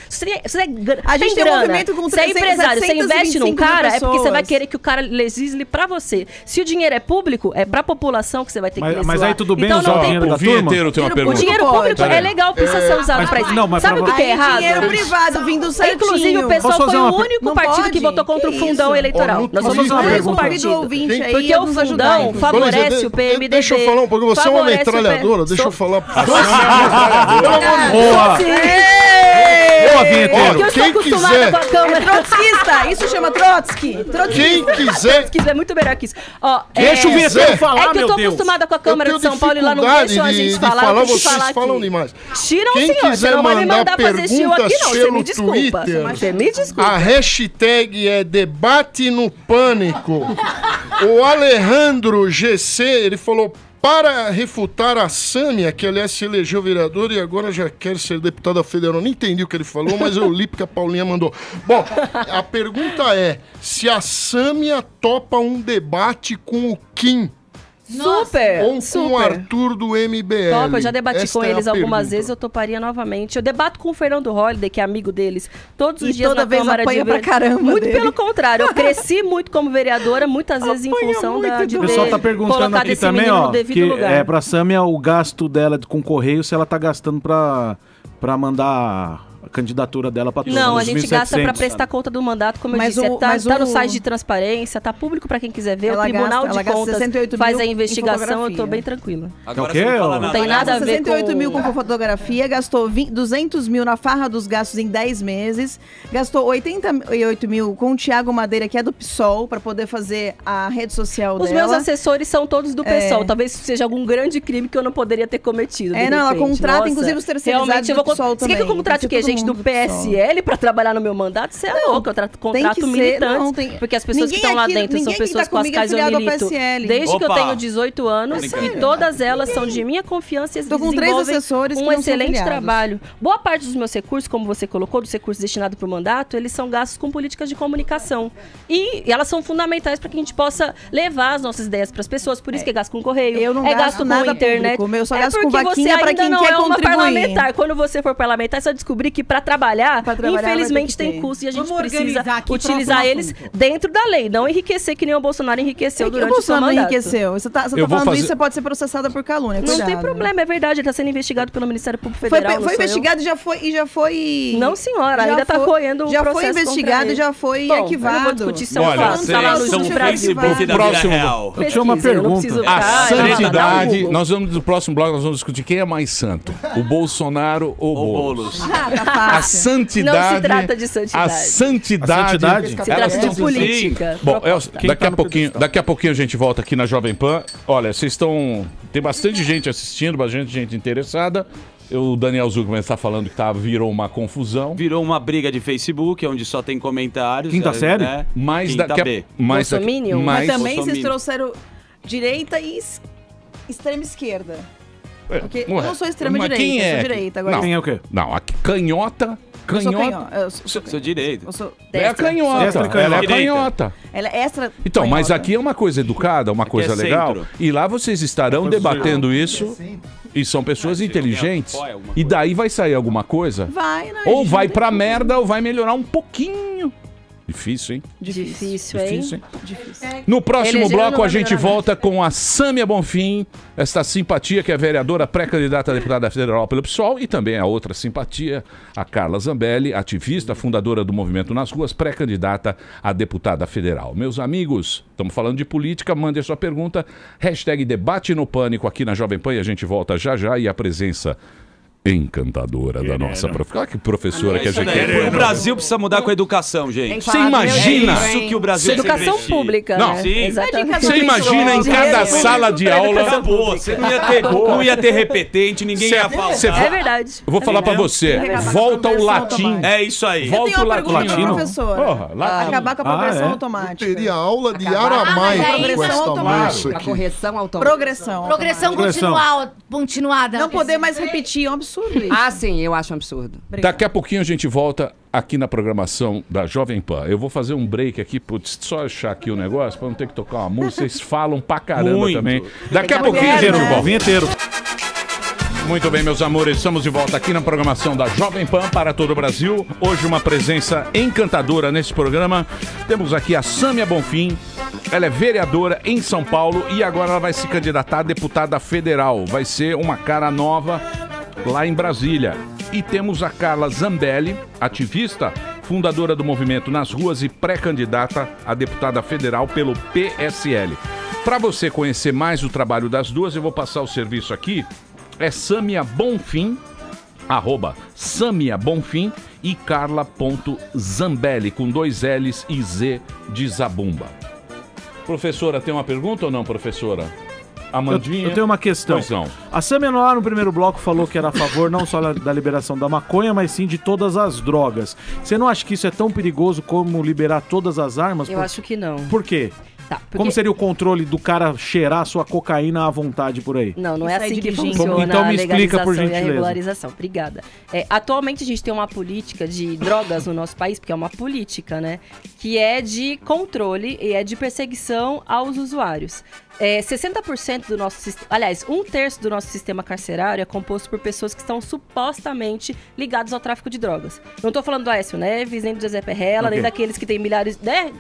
a gente tem um movimento com 300, você é empresário, você investe num cara, é porque você vai querer que o cara legisle pra você. Se o dinheiro é público, é pra população que você vai ter que legislar. Mas aí tudo bem então, usar o dinheiro da turma? O dinheiro público é legal, precisa ser usado pra isso. Sabe o que é errado? Dinheiro privado vindo certinho. Inclusive, o pessoal foi o único partido que votou contra o fundão eleitoral. Nós somos o único partido. Porque o fundão favorece o PMDB. Deixa eu falar um pouco, você é uma metralhadora, deixa eu falar. Boa! Boa, vinheteiro. Eu estou acostumada com a câmera. Trotskista, isso chama Trotsky. Quem quiser. Trotsky é muito melhor que isso. Deixa o vinheteiro falar, é que eu tô acostumada com a câmera de São Paulo e lá não deixam a gente falar. Vocês falam demais. Tiram o senhor, você não vai me mandar fazer show aqui não, você me desculpa. Você me desculpa. A hashtag é debate no pânico. O Alejandro GC, ele falou: para refutar a Sâmia, que aliás se elegeu vereador e agora já quer ser deputada federal. Não entendi o que ele falou, mas eu li porque a Paulinha mandou. Bom, a pergunta é se a Sâmia topa um debate com o Kim. Super! Ou com o Arthur do MBL. Topa, eu já debati com eles algumas vezes, eu toparia novamente. Eu debato com o Fernando Holliday, que é amigo deles, todos os dias toda na vez Câmara de pra caramba muito dele. Pelo contrário, eu cresci muito como vereadora, muitas vezes em função de o pessoal tá perguntando aqui também, ó, que lugar. Pra Sâmia o gasto dela com correio, se ela tá gastando pra mandar a candidatura dela para todos. Não, a gente gasta para prestar conta do mandato, como eu disse. Tá no site de transparência, tá público para quem quiser ver. O Tribunal de Contas faz a investigação, eu tô bem tranquila. Agora, o quê? Não tem nada a ver com... 68 mil com fotografia, gastou 200 mil na farra dos gastos em 10 meses, gastou 88 mil com o Thiago Madeira, que é do PSOL, para poder fazer a rede social dela. Os meus assessores são todos do PSOL. Talvez seja algum grande crime que eu não poderia ter cometido. Não, ela contrata, inclusive, os terceirizados do PSOL também. Você quer que eu contrate o quê? Gente dirigente do PSL para trabalhar no meu mandato, você é louco. Eu contrato militantes, porque as pessoas que estão lá dentro são pessoas com as quais eu milito desde que eu tenho 18 anos e todas elas são de minha confiança e desenvolvem um excelente trabalho. Boa parte dos meus recursos, como você colocou, dos recursos destinados para o mandato, eles são gastos com políticas de comunicação. E elas são fundamentais para que a gente possa levar as nossas ideias para as pessoas, por isso que é gasto com correio, eu não gasto nada com internet. Público, eu só gasto com vaquinha para quem não quer é uma contribuir. parlamentar. Quando você for parlamentar, você vai descobrir que para trabalhar, infelizmente tem custo e a gente precisa utilizar eles dentro da lei, não enriquecer que nem o Bolsonaro enriqueceu durante o seu mandato. Enriqueceu. Você tá falando isso, você pode ser processada por calúnia. Não tem problema, é verdade, ele está sendo investigado pelo Ministério Público Federal. Foi investigado e já foi... Não, senhora, ainda está correndo o processo. Já foi investigado e já foi arquivado. Eu não vou discutir se Olha, eu tinha uma pergunta. A santidade, no próximo bloco nós vamos discutir quem é mais santo, o Bolsonaro ou o Boulos. A santidade... Não se trata de santidade. A santidade... Se trata de política. Bom, daqui a pouquinho a gente volta aqui na Jovem Pan. Olha, vocês estão... Tem bastante gente assistindo, bastante gente interessada. O Daniel Zuckerman está falando que virou uma confusão. Virou uma briga de Facebook, onde só tem comentários. Quinta série? Né? Mas mas também vocês trouxeram direita e extrema esquerda. Porque eu não sou extrema direita, eu sou direita. Agora quem é o quê? Não, aqui canhota... Eu sou direita. É a canhota. Ela é canhota. Ela é extra. Então, canhota. mas aqui é uma coisa educada, uma coisa legal. Centro. E lá vocês estarão debatendo isso. E são pessoas inteligentes. E daí vai sair alguma coisa? Vai, não. Ou vai pra merda ou vai melhorar um pouquinho. Difícil, hein? Difícil, hein? Difícil. No próximo bloco a gente volta com a Sâmia Bonfim, esta simpatia que é vereadora pré-candidata a deputada federal pelo PSOL, e também a outra simpatia, a Carla Zambelli, ativista, fundadora do Movimento nas Ruas, pré-candidata a deputada federal. Meus amigos, estamos falando de política, mande a sua pergunta, #debate no pânico aqui na Jovem Pan, e a gente volta já já, e a presença encantadora da nossa professora. Olha que professora que a gente tem. O Brasil precisa mudar com a educação, gente. Você imagina? Isso que o Brasil precisa educação pública, não, né? Sim. Você imagina em cada sala de aula... Acabou. Você não ia ter repetente, ninguém ia falar. É verdade. Eu vou falar pra você. Volta o latim. É isso aí. Eu tenho uma pergunta pro professor. Acabar com a progressão automática. Eu teria aula de aramaico com esta moça aqui. A correção automática. Progressão continuada. Não poder mais repetir, é um absurdo. Ah, sim, eu acho um absurdo. Daqui a pouquinho a gente volta aqui na programação da Jovem Pan. Eu vou fazer um break aqui, putz, só achar aqui o negócio pra não ter que tocar uma música. Vocês falam pra caramba também. Daqui a pouquinho a gente volta. Vinheteiro. Muito bem, meus amores, estamos de volta aqui na programação da Jovem Pan para todo o Brasil. Hoje uma presença encantadora nesse programa. Temos aqui a Sâmia Bonfim. Ela é vereadora em São Paulo e agora ela vai se candidatar a deputada federal. Vai ser uma cara nova lá em Brasília. E temos a Carla Zambelli, ativista, fundadora do Movimento nas Ruas e pré-candidata a deputada federal pelo PSL. Para você conhecer mais o trabalho das duas, eu vou passar o serviço aqui. É Sâmia Bonfim, @Sâmia Bonfim e carla.zambelli, com 2 L's e Z de Zabumba. Professora, tem uma pergunta ou não, professora? Amandinha? Eu tenho uma questão. Pois não. A Sâmia lá no primeiro bloco falou que era a favor não só da liberação da maconha, mas sim de todas as drogas. Você não acha que isso é tão perigoso como liberar todas as armas? Eu acho que não. Por quê? Tá, porque... Como seria o controle do cara cheirar sua cocaína à vontade por aí? Não é assim que funciona então me explica, por a gentileza. regularização. Obrigada. Atualmente a gente tem uma política de drogas no nosso país, porque é uma política, né? Que é de controle e é de perseguição aos usuários. 60% do nosso sistema, aliás, 1/3 do nosso sistema carcerário é composto por pessoas que estão supostamente ligadas ao tráfico de drogas. Não estou falando do Aécio Neves, nem do José Perrella, nem daqueles que têm milhares, né?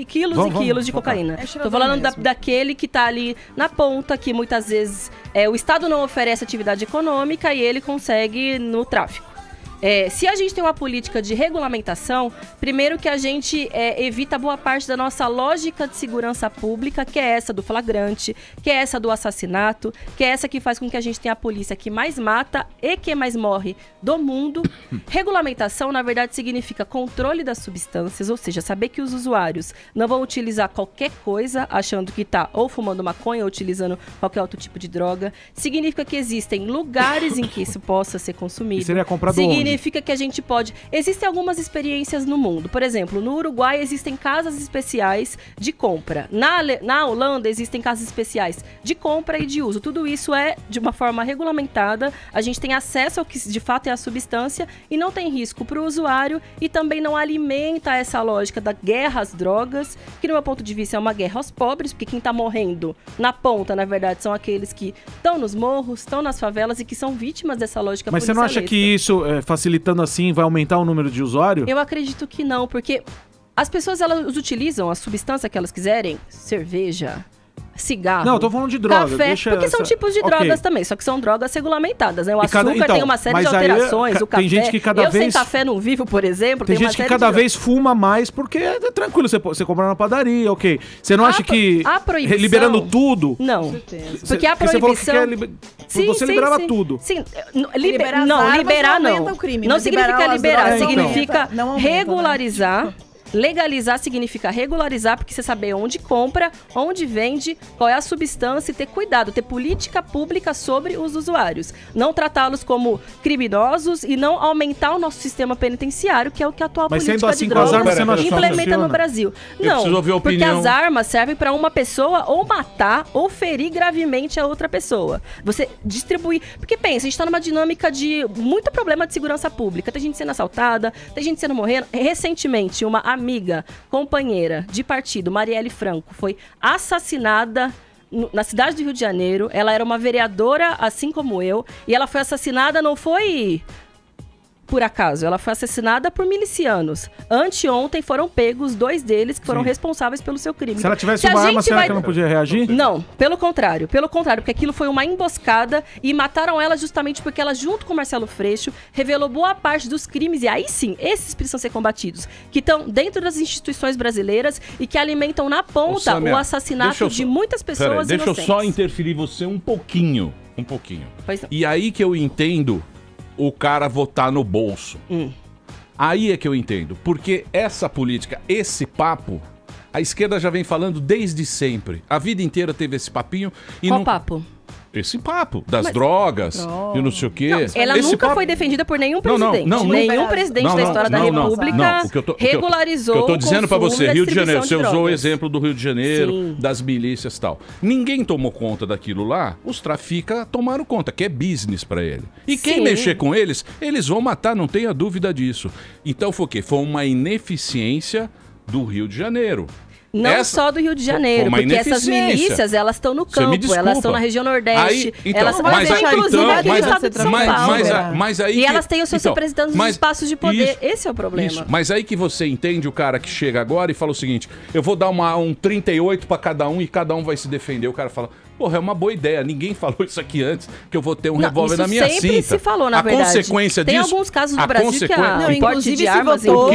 Quilos e quilos de cocaína. Tô falando daquele que tá ali na ponta, que muitas vezes o Estado não oferece atividade econômica e ele consegue no tráfico. Se a gente tem uma política de regulamentação, primeiro que a gente evita boa parte da nossa lógica de segurança pública, que é essa do flagrante, que é essa do assassinato, que é essa que faz com que a gente tenha a polícia que mais mata e que mais morre do mundo. Regulamentação, na verdade, significa controle das substâncias, ou seja, saber que os usuários não vão utilizar qualquer coisa achando que tá ou fumando maconha ou utilizando qualquer outro tipo de droga. Significa que existem lugares em que isso possa ser consumido. E seria comprado onde? significa que a gente pode... Existem algumas experiências no mundo. Por exemplo, no Uruguai existem casas especiais de compra. Na Holanda existem casas especiais de compra e de uso. Tudo isso é de uma forma regulamentada. A gente tem acesso ao que de fato é a substância e não tem risco para o usuário e também não alimenta essa lógica da guerra às drogas, que no meu ponto de vista é uma guerra aos pobres, porque quem está morrendo na ponta, na verdade, são aqueles que estão nos morros, estão nas favelas e que são vítimas dessa lógica Mas você não acha que isso, facilitando assim, vai aumentar o número de usuários? Eu acredito que não, porque as pessoas elas utilizam a substância que elas quiserem, cerveja, cigarro, não, eu tô falando de droga, café, porque são tipos de drogas também, só que são drogas regulamentadas, né? O açúcar tem uma série de alterações, o café, tem gente que cada vez... sem café não vivo, por exemplo, tem gente que cada vez fuma mais porque é tranquilo, você compra na padaria, ok. Você não acha que liberando tudo... Não, porque a proibição... Você liberava tudo. Sim, liberar não. Não significa liberar, significa regularizar. Legalizar significa regularizar, porque você saber onde compra, onde vende, qual é a substância e ter cuidado, ter política pública sobre os usuários. Não tratá-los como criminosos e não aumentar o nosso sistema penitenciário, que é o que a atual política de drogas implementa no Brasil. Não, porque as armas servem para uma pessoa ou matar ou ferir gravemente a outra pessoa. Você distribuir... Porque pensa, a gente está numa dinâmica de muito problema de segurança pública. Tem gente sendo assaltada, tem gente sendo morrendo. Recentemente, uma amiga, companheira de partido, Marielle Franco, foi assassinada na cidade do Rio de Janeiro. Ela era uma vereadora, assim como eu, e ela foi assassinada, não foi por acaso, ela foi assassinada por milicianos. Anteontem foram pegos 2 deles que foram responsáveis pelo seu crime. Se ela tivesse uma arma, será que ela não podia reagir? Não, pelo contrário, porque aquilo foi uma emboscada e mataram ela justamente porque ela, junto com Marcelo Freixo, revelou boa parte dos crimes, e aí sim, esses precisam ser combatidos, que estão dentro das instituições brasileiras e que alimentam na ponta o assassinato de muitas pessoas inocentes. Deixa eu só interferir você um pouquinho. E aí que eu entendo o cara votar no bolso. Aí é que eu entendo. Porque essa política, esse papo, a esquerda já vem falando desde sempre. A vida inteira teve esse papinho. E Qual papo? Esse papo das drogas e não sei o quê. Não, ela nunca foi defendida por nenhum presidente. Nenhum presidente da história da República regularizou. Eu tô dizendo pra você, Rio de Janeiro, você usou o exemplo do Rio de Janeiro, das milícias e tal. Ninguém tomou conta daquilo lá, os trafica tomaram conta, que é business pra ele. E quem mexer com eles, eles vão matar, não tenha dúvida disso. Então foi o quê? Foi uma ineficiência do Rio de Janeiro. Não só do Rio de Janeiro, porque essas milícias, elas estão no campo, elas estão na região Nordeste, elas inclusive aqui no estado de São Paulo. E elas têm os seus representantes nos espaços de poder. Esse é o problema. Mas aí que você entende o cara que chega agora e fala o seguinte, eu vou dar um 38 pra cada um e cada um vai se defender. O cara fala, porra, é uma boa ideia, ninguém falou isso aqui antes, que eu vou ter um revólver na minha cinta. Sempre se falou, na verdade. A consequência disso... Tem alguns casos no Brasil que o porte de armas... O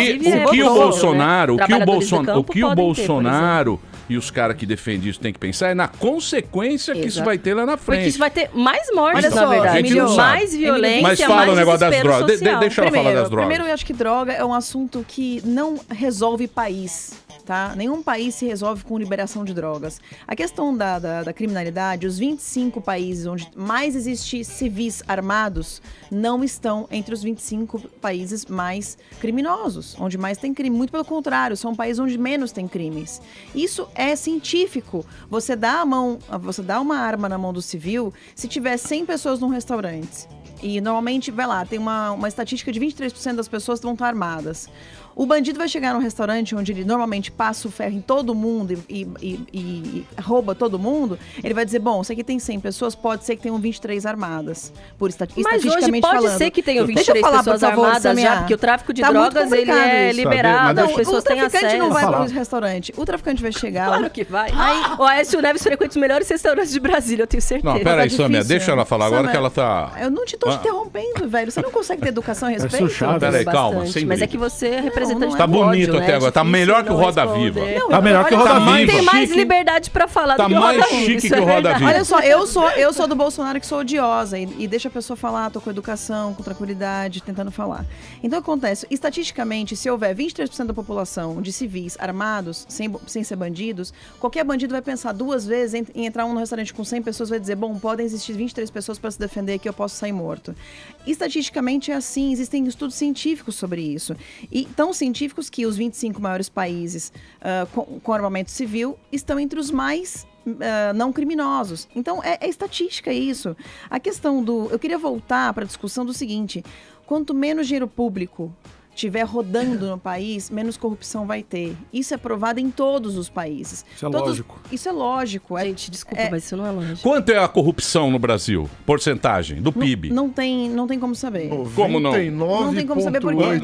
que o Bolsonaro e os caras que defendem isso têm que pensar é na consequência que isso vai ter lá na frente. Porque isso vai ter mais mortes, na verdade. Mais violência, mas fala o negócio das drogas. Deixa ela falar das drogas. Primeiro, eu acho que droga é um assunto que não resolve país. Tá? Nenhum país se resolve com liberação de drogas. A questão da criminalidade, os 25 países onde mais existe civis armados não estão entre os 25 países mais criminosos, onde mais tem crime. Muito pelo contrário, são países onde menos tem crimes. Isso é científico. Você dá uma arma na mão do civil se tiver 100 pessoas num restaurante. E normalmente, vai lá, tem uma estatística de 23% das pessoas vão estar armadas. O bandido vai chegar num restaurante onde ele normalmente passa o ferro em todo mundo e rouba todo mundo. Ele vai dizer, bom, se aqui tem 100 pessoas, pode ser que tenham 23 armadas, estatisticamente falando. Mas hoje pode ser que tenham 23 pessoas armadas já, porque o tráfico de drogas, ele é liberado, as pessoas têm acesso. O traficante não vai para o restaurante, o traficante vai chegar... Claro que vai. O Aécio Neves frequenta os melhores restaurantes de Brasília, eu tenho certeza. Não, peraí, Samia, deixa ela falar agora que ela tá... Eu não te tô interrompendo, velho. Você não consegue ter educação e respeito? Peraí, calma, mas é que você é representante tá bonito até agora, tá melhor que o Roda Viva. Tá melhor que o Roda Viva. Tem mais liberdade pra falar do que o Roda Viva. Tá mais chique que o Roda Viva. Olha só, eu sou do Bolsonaro que sou odiosa e deixa a pessoa falar, tô com educação, com tranquilidade, tentando falar. Então acontece, estatisticamente, se houver 23% da população de civis armados, sem ser bandidos, qualquer bandido vai pensar 2 vezes em entrar no restaurante com 100 pessoas, vai dizer, bom, podem existir 23 pessoas para se defender que eu posso sair morto. aborto. Estatisticamente é assim, existem estudos científicos sobre isso. E tão científicos que os 25 maiores países com armamento civil estão entre os mais não criminosos. Então, é estatística isso. A questão eu queria voltar para a discussão do seguinte: quanto menos dinheiro público estiver rodando no país, menos corrupção vai ter. Isso é provado em todos os países. Isso é lógico. Isso é lógico. Gente, desculpa, mas isso não é lógico. Quanto é a corrupção no Brasil? Porcentagem do PIB? Não tem como saber. Como não? Não tem como saber por quê.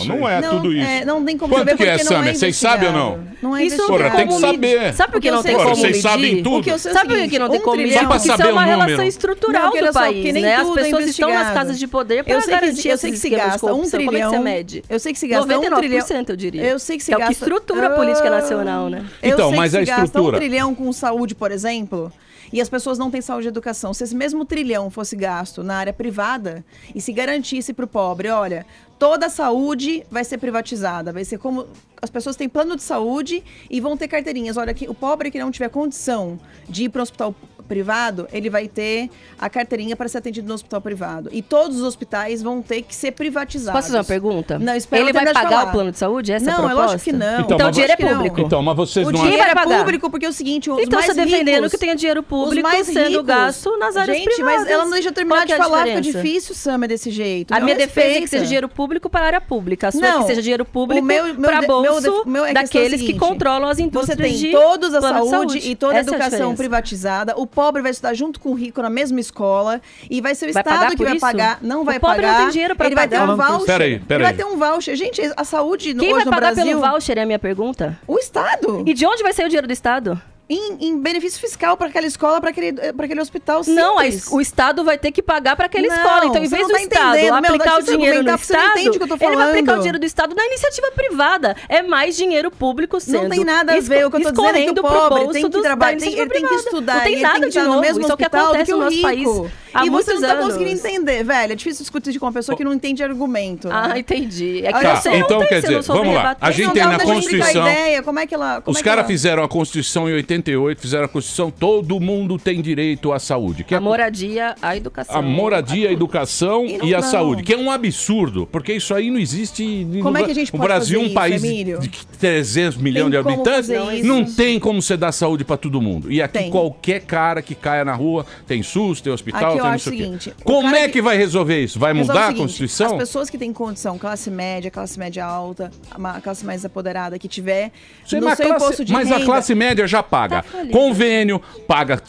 Não é tudo isso. Não tem como Quanto saber que é, porque não Samia? é Vocês sabem ou não? Não é Isso investigado. Tem que saber. Sabe por que não tem como medir? Vocês sabem tudo. Sabe por que não tem como medir? Só pra Porque isso saber é uma o número. relação estrutural do país, né? As pessoas estão nas casas de poder para garantir eu sei que se gasta 1 trilhão. Como é que você mede? Eu sei que se gasta 1 trilhão. 99%, eu diria. Eu sei que se é gasta... o que estrutura a política nacional, né? Então, mas a se gasta estrutura... 1 trilhão com saúde, por exemplo, e as pessoas não têm saúde e educação. Se esse mesmo trilhão fosse gasto na área privada e se garantisse para o pobre, olha, toda a saúde vai ser privatizada, vai ser como... As pessoas têm plano de saúde e vão ter carteirinhas. Olha, o pobre que não tiver condição de ir para um hospital privado, ele vai ter a carteirinha para ser atendido no hospital privado. E todos os hospitais vão ter que ser privatizados. Posso fazer uma pergunta? Não, espera. Ele vai pagar o plano de saúde? Essa não, é lógico que não. Então o dinheiro é público. Então, mas vocês não... O dinheiro é público porque é o seguinte, os então mais você defendendo ricos, que tenha dinheiro público mais sendo ricos, gasto nas áreas privadas. Gente, mas ela não deixa eu terminar de Qual que é a falar, fica diferença? difícil, Samia, desse jeito. A Não minha defesa é que respeita. seja dinheiro público para a área pública. A sua é Não, que seja dinheiro público para é que bolso a daqueles questão é a que seguinte, controlam as indústrias Você tem de todos a plano de saúde e toda a Essa é educação diferença. privatizada. O pobre vai estudar junto com o rico na mesma escola e vai ser o Vai pagar Estado que por vai isso? pagar. Não vai O pobre pagar. não tem dinheiro pra ele vai ter pagar. um voucher. Peraí. Ele vai ter um voucher. Gente, a saúde Quem hoje vai no pagar Brasil... pelo voucher é a minha pergunta? O Estado. E de onde vai sair o dinheiro do Estado? Em benefício fiscal para aquela escola, para aquele hospital simples. Não, o Estado vai ter que pagar para aquela Não, escola. Então, em você vez não do tá Estado entendendo. Meu, aplicar o deixa eu dinheiro no argumentar, porque você não Estado, entende o que eu tô ele vai aplicar o falando. dinheiro do Estado na iniciativa privada. É mais dinheiro público sendo Não tem nada a ver. O que eu tô dizendo é que o pobre tem que trabalhar, ele tem que estudar, não tem ele nada tem que de estar no novo. mesmo Isso é o que hospital do acontece que no o nosso rico. país há E você muitos não tá anos. conseguindo entender, velho. É difícil discutir com uma pessoa que não entende argumento. Ah, entendi. É que Olha você só. Então, não quer você não dizer, soube vamos lá. rebater. A gente Não, tem não, na deixa eu explicar a Constituição... ideia, como é que ela... Os caras fizeram a Constituição em 88, fizeram a Constituição, todo mundo tem direito à saúde. Que é A moradia, a educação. a moradia, a educação e a não. saúde, que é um absurdo, porque isso aí não existe em Como é que a gente o pode Brasil, fazer um país isso, Emílio? de 300 milhões de como habitantes, fazer isso? não tem como você dar saúde pra todo mundo. E aqui Tem. qualquer cara que caia na rua tem SUS, tem hospital, Aqui eu tem não acho sei o o quê. seguinte, o Como cara é que vai resolver isso? Vai Resolve mudar o a seguinte, Constituição? As pessoas que têm condição, classe média alta, uma classe mais apoderada, que tiver Sim, no mas seu imposto de mas renda... a classe média já paga convênio, paga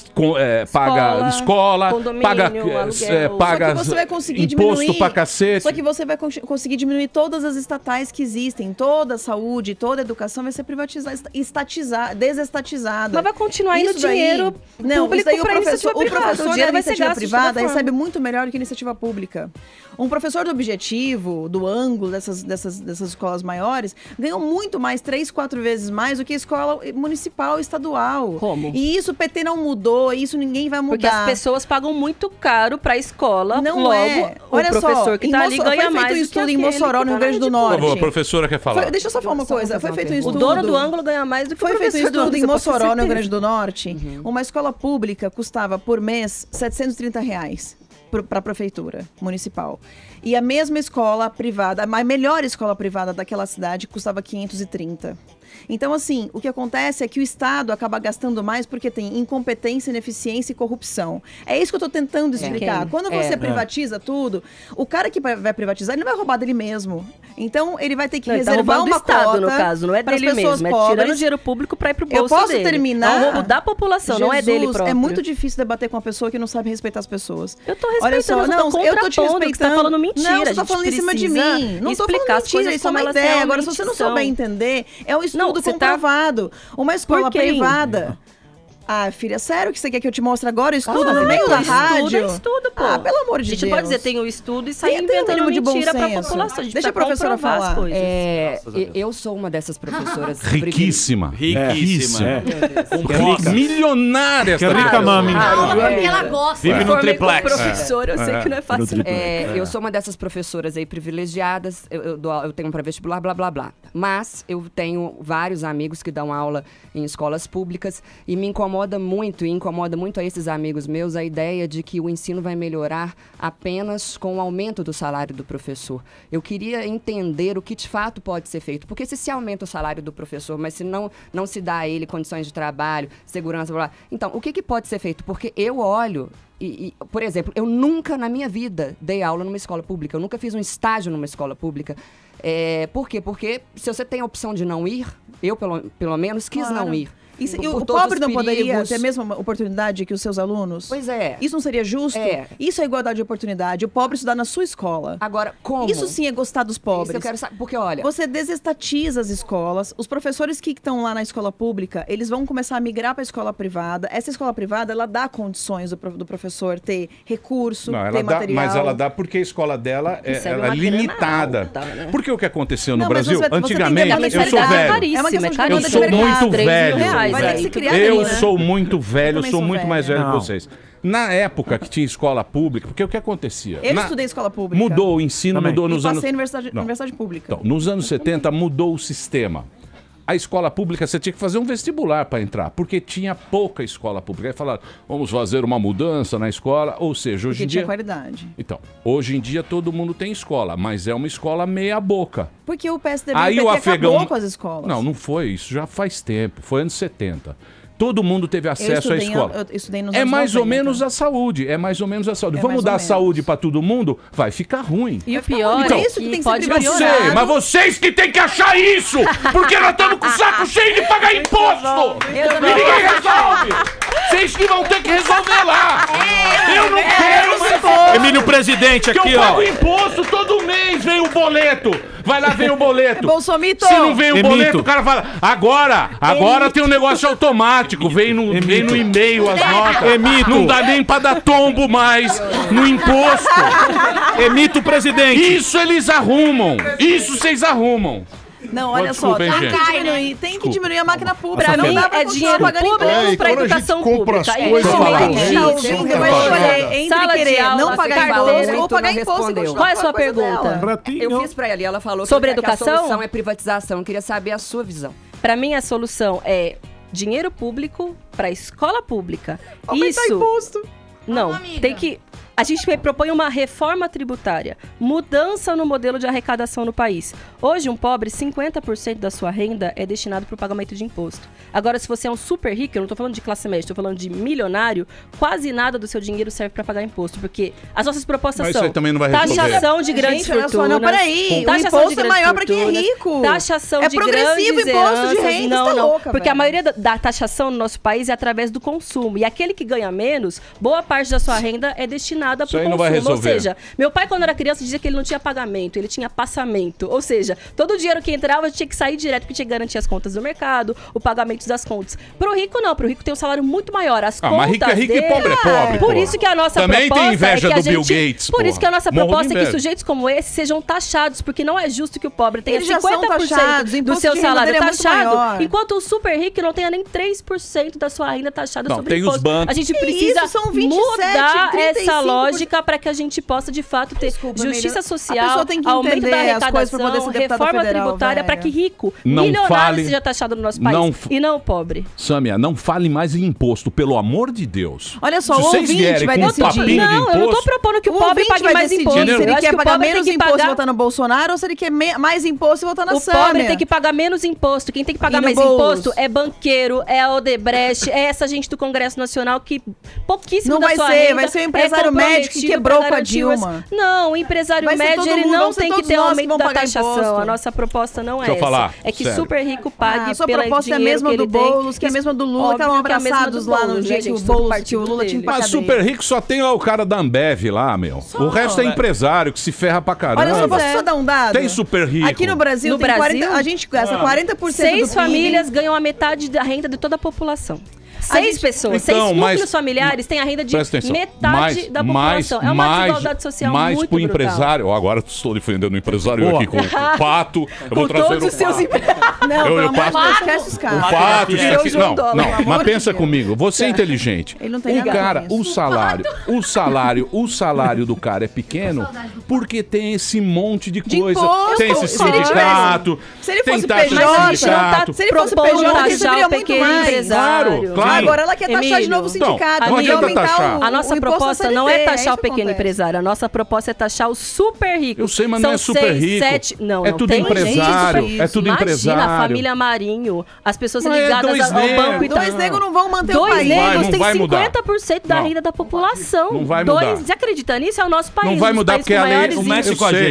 escola, condomínio, paga, aluguel. paga Só que você vai conseguir imposto diminuir, pra cacete. Só que você vai conseguir diminuir todas as estatais que existem. Toda a saúde, toda a educação vai ser privatizada, estatizada, desestatizada. Mas vai continuar indo Isso daí- dinheiro Não, público isso daí pra iniciativa o privada. professor O dinheiro da vai ser iniciativa gasto de privada toda forma. recebe muito melhor do que iniciativa pública. Um professor do Objetivo, do Ângulo, dessas escolas maiores, ganham muito mais, 3, 4 vezes mais do que a escola municipal, estadual. Como? E isso o PT não mudou, isso ninguém vai mudar. Porque as pessoas pagam muito caro pra escola, Não logo é. o Olha professor só, que em tá ali Mossoró- ganha foi feito mais um do que estudo em aquele Mossoró, que no tá Rio Grande na do rede Por Norte. favor, a professora quer falar. Deixa eu só falar uma coisa. Foi feito um O estudo. dono do ângulo ganha mais do que o Foi feito um professor do estudo ângulo. em você pode ter Mossoró, no Rio certeza. Grande do Norte. Uma escola pública custava por mês R$730 para a prefeitura municipal. E a mesma escola privada, a melhor escola privada daquela cidade, custava 530. Então, assim, o que acontece é que o Estado acaba gastando mais porque tem incompetência, ineficiência e corrupção. É isso que eu estou tentando explicar. Quando você privatiza tudo, o cara que vai privatizar, ele não vai roubar dele mesmo. Então, ele vai ter que Não, ele tá reservar roubando uma do Estado, cota no caso, não é pras dele pessoas mesmo. É tirando pobres. dinheiro público pra ir pro bolso Eu posso dele. terminar? É um roubo da população, não é dele Jesus, próprio. É muito difícil debater com uma pessoa que não sabe respeitar as pessoas. Eu tô Olha respeitando, só, eu não, tô eu tô te contrapondo, respeitando. você tá falando mentira. Não, você a tá gente falando em cima de precisa mim. Não tô explicar falando as coisas mentira, isso é como uma elas ideia. Agora, se realmente você não são. souber entender, é um estudo você tá- comprovado. Uma escola Por quê? privada... Ah, filha, sério que você quer que eu te mostre agora o estudo Ah, no meio da estudo, rádio? é estudo, pô. Ah, pelo amor de A gente Deus. pode dizer, tem o estudo e sair Tem um inventando mínimo de bom mentira pra senso. população. A gente Deixa a precisa professora comprovar as falar. coisas. Eu sou uma dessas professoras. Riquíssima. Riquíssima. Milionária. Que essa rica menina. mami. Porque ela gosta. Vive no Formei como triplex. professora, eu sei que não é fácil. Eu sou uma dessas professoras aí privilegiadas. Eu tenho um pré-vestibular, blá, blá, blá. Mas eu tenho vários amigos que dão aula em escolas públicas e me incomoda muito, e incomoda muito a esses amigos meus, a ideia de que o ensino vai melhorar apenas com o aumento do salário do professor. Eu queria entender o que de fato pode ser feito, porque se aumenta o salário do professor, mas se não se dá a ele condições de trabalho, segurança, blá, blá. Então, o que pode ser feito? Porque eu olho por exemplo, eu nunca na minha vida dei aula numa escola pública, eu nunca fiz um estágio numa escola pública. Por quê? Porque se você tem a opção de não ir, eu pelo menos quis não ir. E o pobre não poderia ter a mesma oportunidade que os seus alunos? Pois é. Isso não seria justo? Isso é igualdade de oportunidade. O pobre estudar na sua escola. Agora, como? Isso sim é gostar dos pobres. Isso eu quero saber, porque olha... Você desestatiza as escolas. Os professores que estão lá na escola pública, eles vão começar a migrar para a escola privada. Essa escola privada, ela dá condições do professor ter recurso, ter material. Mas ela dá porque a escola dela ela é limitada. Alta, né? Porque o que aconteceu no Brasil, antigamente, eu sou velho. Eu sou muito velho. Eu sou muito velho, sou muito mais velho que vocês. Na época que tinha escola pública, porque o que acontecia? Eu estudei escola pública. Mudou o ensino, mudou nos anos... passei em universidade pública. Então, nos anos 70 mudou o sistema. A escola pública, você tinha que fazer um vestibular para entrar, porque tinha pouca escola pública. Aí falaram, vamos fazer uma mudança na escola, ou seja, hoje em dia... tinha qualidade. Então, hoje em dia todo mundo tem escola, mas é uma escola meia boca. Porque o PSDB aí o afegão... acabou com as escolas. Não foi isso, já faz tempo, foi anos 70. Todo mundo teve acesso à escola. Eu estudei nos anos 90. É mais ou menos a saúde. Vamos dar saúde para todo mundo? Vai ficar ruim. E o pior então, é isso que tem que ser eu sei, mas vocês que têm que achar isso! Porque nós estamos com o saco cheio de pagar imposto! E ninguém resolve! Vocês que vão ter que resolver lá! Eu não quero mais... Emílio Presidente aqui, ó. Que eu pago imposto todo mês, vem o boleto! Vai lá, vem o boleto. Bolsomito! Se não vem o boleto, o cara fala, agora tem um negócio automático, vem no e-mail as notas. Emito. Não dá nem pra dar tombo mais no imposto. Emito Presidente. Isso eles arrumam. Isso vocês arrumam. Não, olha só, tem que diminuir a máquina pública. Pra mim é dinheiro público pra educação pública. Entre querer não pagar imposto ou pagar imposto. Qual é a sua pergunta? Eu fiz pra ela e ela falou sobre que educação? A solução é privatização. Eu queria saber a sua visão. Pra mim a solução é dinheiro público pra escola pública. Aumentar imposto. Não, tem que... A gente propõe uma reforma tributária, mudança no modelo de arrecadação no país. Hoje, um pobre, 50% da sua renda é destinado para o pagamento de imposto. Agora, se você é um super rico, eu não estou falando de classe média, estou falando de milionário, quase nada do seu dinheiro serve para pagar imposto, porque as nossas propostas são taxação de grandes fortunas. Não, peraí, o imposto é maior para quem é rico. Taxação de grandes progressivo imposto de renda, não, tá louca, porque a maioria da taxação no nosso país é através do consumo. E aquele que ganha menos, boa parte da sua renda é destinada para o consumo. Não vai resolver. Ou seja, meu pai, quando era criança, dizia que ele não tinha pagamento, ele tinha passamento. Ou seja, todo o dinheiro que entrava tinha que sair direto, porque tinha que garantir as contas do mercado, o pagamento das contas. Pro rico, não. Pro rico tem um salário muito maior. As contas mas rico é rico dele... e pobre é pobre. Por isso que a nossa também proposta tem inveja é que do Bill Gates, por isso que a nossa proposta é que inveja. sujeitos como esse sejam taxados, porque não é justo que o pobre tenha 50% do seu de salário renda taxado, enquanto o super rico não tenha nem 3% da sua renda taxada sobre tem imposto. Os bancos. A gente precisa mudar essa lógica para que a gente possa de fato ter justiça social, aumento da arrecadação, reforma tributária para que rico, milionário seja taxado no nosso país e não o pobre. Sâmia, não fale mais em imposto, pelo amor de Deus. Olha só, o ouvinte vai decidir. Não, eu não tô propondo que o pobre pague mais imposto. Se ele quer pagar menos imposto e votar no Bolsonaro ou se ele quer mais imposto e votar na Sâmia. O pobre tem que pagar menos imposto. Quem tem que pagar mais imposto é banqueiro, é a Odebrecht, é essa gente do Congresso Nacional que pouquíssimo da sua renda vai ser o empresário médio que quebrou com a Dilma. Não, o empresário médio ele não tem que ter um aumento da taxação. A nossa proposta não é essa. É que super rico pague pela proposta é a mesma do Boulos, que é a mesma do Lula, que estavam abraçados lá no dia que o Boulos, que o Lula tinha que pagar. Mas super rico só tem o cara da Ambev lá, meu. O resto é empresário que se ferra pra caramba. Olha só, posso só dar um dado? Tem super rico. Aqui no Brasil, a gente gasta 40% 6 famílias ganham a metade da renda de toda a população. 6 pessoas, 6 núcleos familiares têm a renda de metade da população. É uma desigualdade social muito pro brutal. empresário, agora estou defendendo o empresário aqui com o Pato. Eu vou trazer todos os seus empresários. Não, pelo amor de Deus, esquece os caras. O Pato, não, mas pensa Deus. comigo, você é inteligente. Ele não tem O cara, o salário do cara é pequeno porque tem esse monte de coisa. Tem esse sindicato, se ele tem fosse taxa de PJ, sindicato. se ele fosse PJ, ele receberia muito mais. Claro. Agora ela quer taxar de novo o sindicato. Não adianta taxar. A nossa proposta não é taxar o pequeno empresário. A nossa proposta é taxar os super ricos. Eu sei, mas não é super rico. É tudo empresário. É tudo empresário. Imagina a família Marinho, as pessoas ligadas ao banco e tal. 2 negros não vão manter o país. 2 negros têm 50% da renda da população. Não vai mudar. Você acredita nisso? É o nosso país. Não vai mudar porque a lei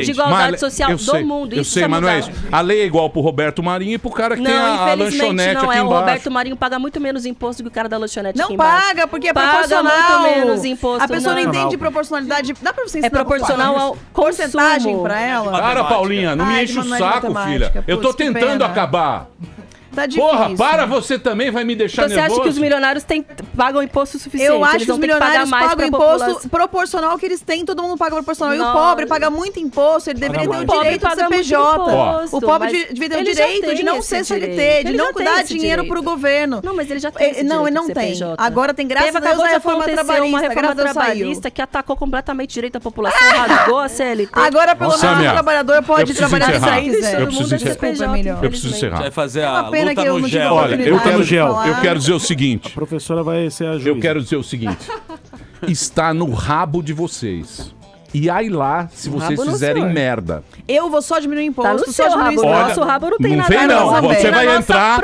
de igualdade social do mundo. Eu sei, mas não é isso. A lei é igual pro Roberto Marinho e pro cara que tem a lanchonete aqui embaixo. O Roberto Marinho paga muito menos imposto do que o cara da lanchonete aqui embaixo. Não paga, porque é proporcional. Muito menos imposto. A pessoa não entende proporcionalidade. Dá pra você ensinar proporcional ao porcentagem pra ela? Para, Paulinha, não me enche o saco, filha. Eu tô tentando acabar. Tá difícil. Porra, para você também, vai me deixar nervoso. Você acha que os milionários pagam imposto suficiente? Eu acho que os milionários pagam imposto proporcional ao que eles têm, todo mundo paga proporcional. E o pobre paga muito imposto, ele deveria ter o direito de ser PJ. O pobre deveria ter o direito de não ser CLT, de não dar dinheiro pro governo. Não, mas ele já tem esse Não, ele não tem. Agora tem, graças a Deus, a reforma trabalhista. Uma reforma trabalhista que atacou completamente o direito da população, rasgou a CLT. Agora, pelo menos, o trabalhador pode trabalhar sem quiser. Eu preciso encerrar. Vai fazer a luta no gel. Olha, eu quero dizer o seguinte. A professora vai ser a juíza. Eu quero dizer o seguinte. Está no rabo de vocês. E aí lá, se vocês fizerem merda. Eu vou só diminuir o imposto. Tá no seu rabo. Nosso rabo não tem nada. Não, você vai entrar.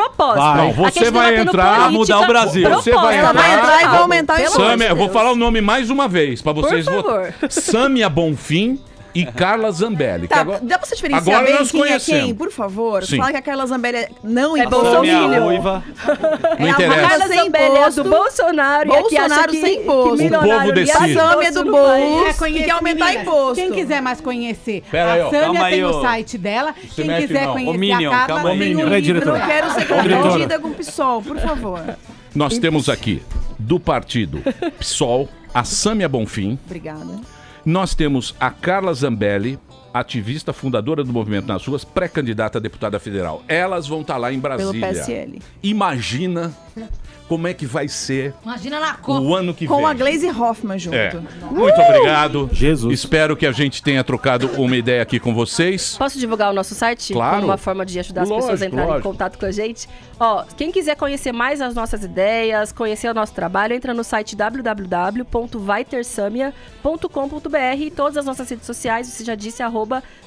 Não, você vai entrar. Vai mudar o Brasil. Você vai entrar. Ela vai entrar e vai aumentar o imposto. Sâmia, eu vou falar o nome mais uma vez para vocês votarem. Sâmia Bonfim e Carla Zambelli. Tá, agora, dá pra você diferenciar agora bem nós quem é quem, por favor? Sim. Fala que a Carla Zambelli não é Bolsonaro. Não interessa. A Carla Zambelli é do Bolsonaro. Bolsonaro sem imposto. O povo decide. A Sâmia é do Bolsonaro que quer aumentar imposto. Quem quiser mais conhecer, a Sâmia tem o site dela. Quem quiser conhecer a Carla, tem o livro. Eu não quero ser confundida com o PSOL, por favor. Nós temos aqui, do partido PSOL, a Sâmia Bonfim. Obrigada. Nós temos a Carla Zambelli, ativista fundadora do Movimento nas Ruas, pré-candidata a deputada federal. Elas vão estar lá em Brasília. Pelo PSL. Imagina como é que vai ser o ano que vem. Com a Gleisi Hoffmann junto. Muito obrigado. Jesus. Espero que a gente tenha trocado uma ideia aqui com vocês. Posso divulgar o nosso site? Claro. Como uma forma de ajudar as pessoas a entrarem em contato com a gente? Ó, quem quiser conhecer mais as nossas ideias, conhecer o nosso trabalho, entra no site www.vaitersamia.com.br e todas as nossas redes sociais, você já disse,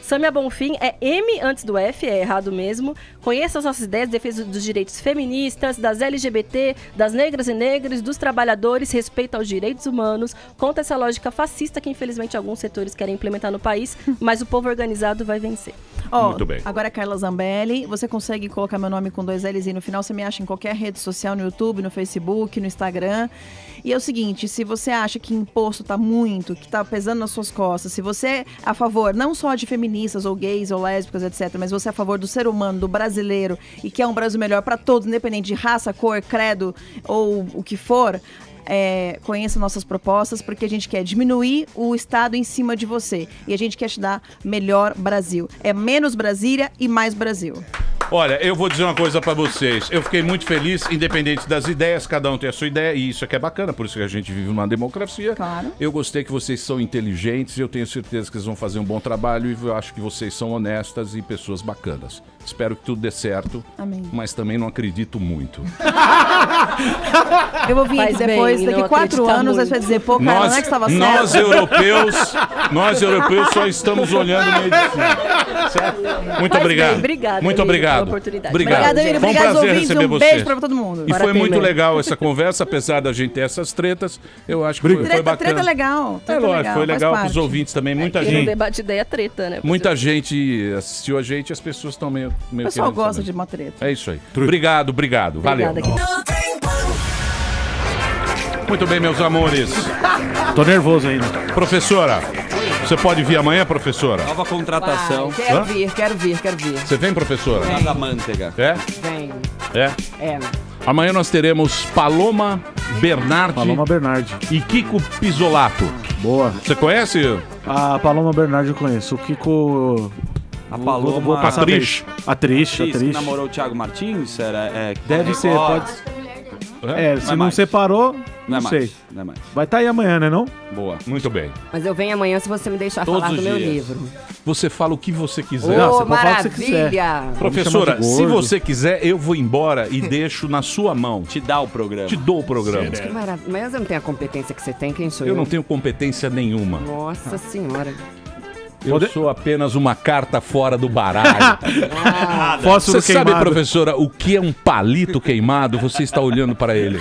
@Sâmia Bonfim, é M antes do F, é errado mesmo. Conheça as nossas ideias, defesa dos direitos feministas, das LGBT, das negras e negros, dos trabalhadores, respeito aos direitos humanos, contra essa lógica fascista que infelizmente alguns setores querem implementar no país, mas o povo organizado vai vencer. Muito bem. Agora, Carla Zambelli, você consegue colocar meu nome com 2 L's e no final você me acha em qualquer rede social, no YouTube, no Facebook, no Instagram. E é o seguinte, se você acha que imposto tá muito, que tá pesando nas suas costas, se você é a favor não só de feministas ou gays ou lésbicas, etc., mas você é a favor do ser humano, do brasileiro, e quer um Brasil melhor para todos, independente de raça, cor, credo ou o que for, conheça nossas propostas, porque a gente quer diminuir o Estado em cima de você. E a gente quer te dar melhor Brasil. É menos Brasília e mais Brasil. Olha, eu vou dizer uma coisa pra vocês. Eu fiquei muito feliz, independente das ideias, cada um tem a sua ideia, e isso aqui é bacana, por isso que a gente vive numa democracia. Claro. Eu gostei que vocês são inteligentes, eu tenho certeza que eles vão fazer um bom trabalho, e eu acho que vocês são honestas e pessoas bacanas. Espero que tudo dê certo. Amém. Mas também não acredito muito. Eu vou vir aqui depois, daqui 4 anos, você vai dizer, pô, cara, não é que estava certo. Nós europeus só estamos olhando meio de cima. Certo? Muito obrigado. Obrigada. Muito obrigado. Oportunidade. Obrigada, Emílio. Foi um Obrigado, prazer ouvintes. receber Um vocês. beijo pra todo mundo. E foi muito legal essa conversa, apesar da gente ter essas tretas. Eu acho que foi bacana. Treta legal. É lógico, foi legal para os ouvintes também. Muita gente. No debate ideia treta, né? Muita gente assistiu a gente e as pessoas estão meio o pessoal gosta de uma treta. É isso aí. Obrigado. Valeu. Muito bem, meus amores. Tô nervoso ainda. Professora, você pode vir amanhã, professora? Nova contratação. Quero vir. Você vem, professora? Da manteiga. É? Venho. É? É. Amanhã nós teremos Paloma Bernardi e Kiko Pisolato. Boa. Você conhece? A Paloma Bernardi eu conheço. O Kiko... A Paloma... Vou passar atriz. Atriz. Que namorou o Thiago Martins? Deve ser, pode ser. Se não separou, não sei. Não é mais. Vai estar aí amanhã, né não? Boa, muito bem. Mas eu venho amanhã se você me deixar Todos falar os do meu dias. livro. Você fala o que você quiser. Ô, maravilha! Professora, se você quiser, eu vou embora e deixo na sua mão. Te dá o programa. Te dou o programa. Que maravilha. Mas eu não tenho a competência que você tem, quem sou eu? Eu não tenho competência nenhuma. Nossa senhora. Eu sou apenas uma carta fora do baralho. Fósforo Você sabe, queimado. professora, o que é um palito queimado? Você está olhando para ele.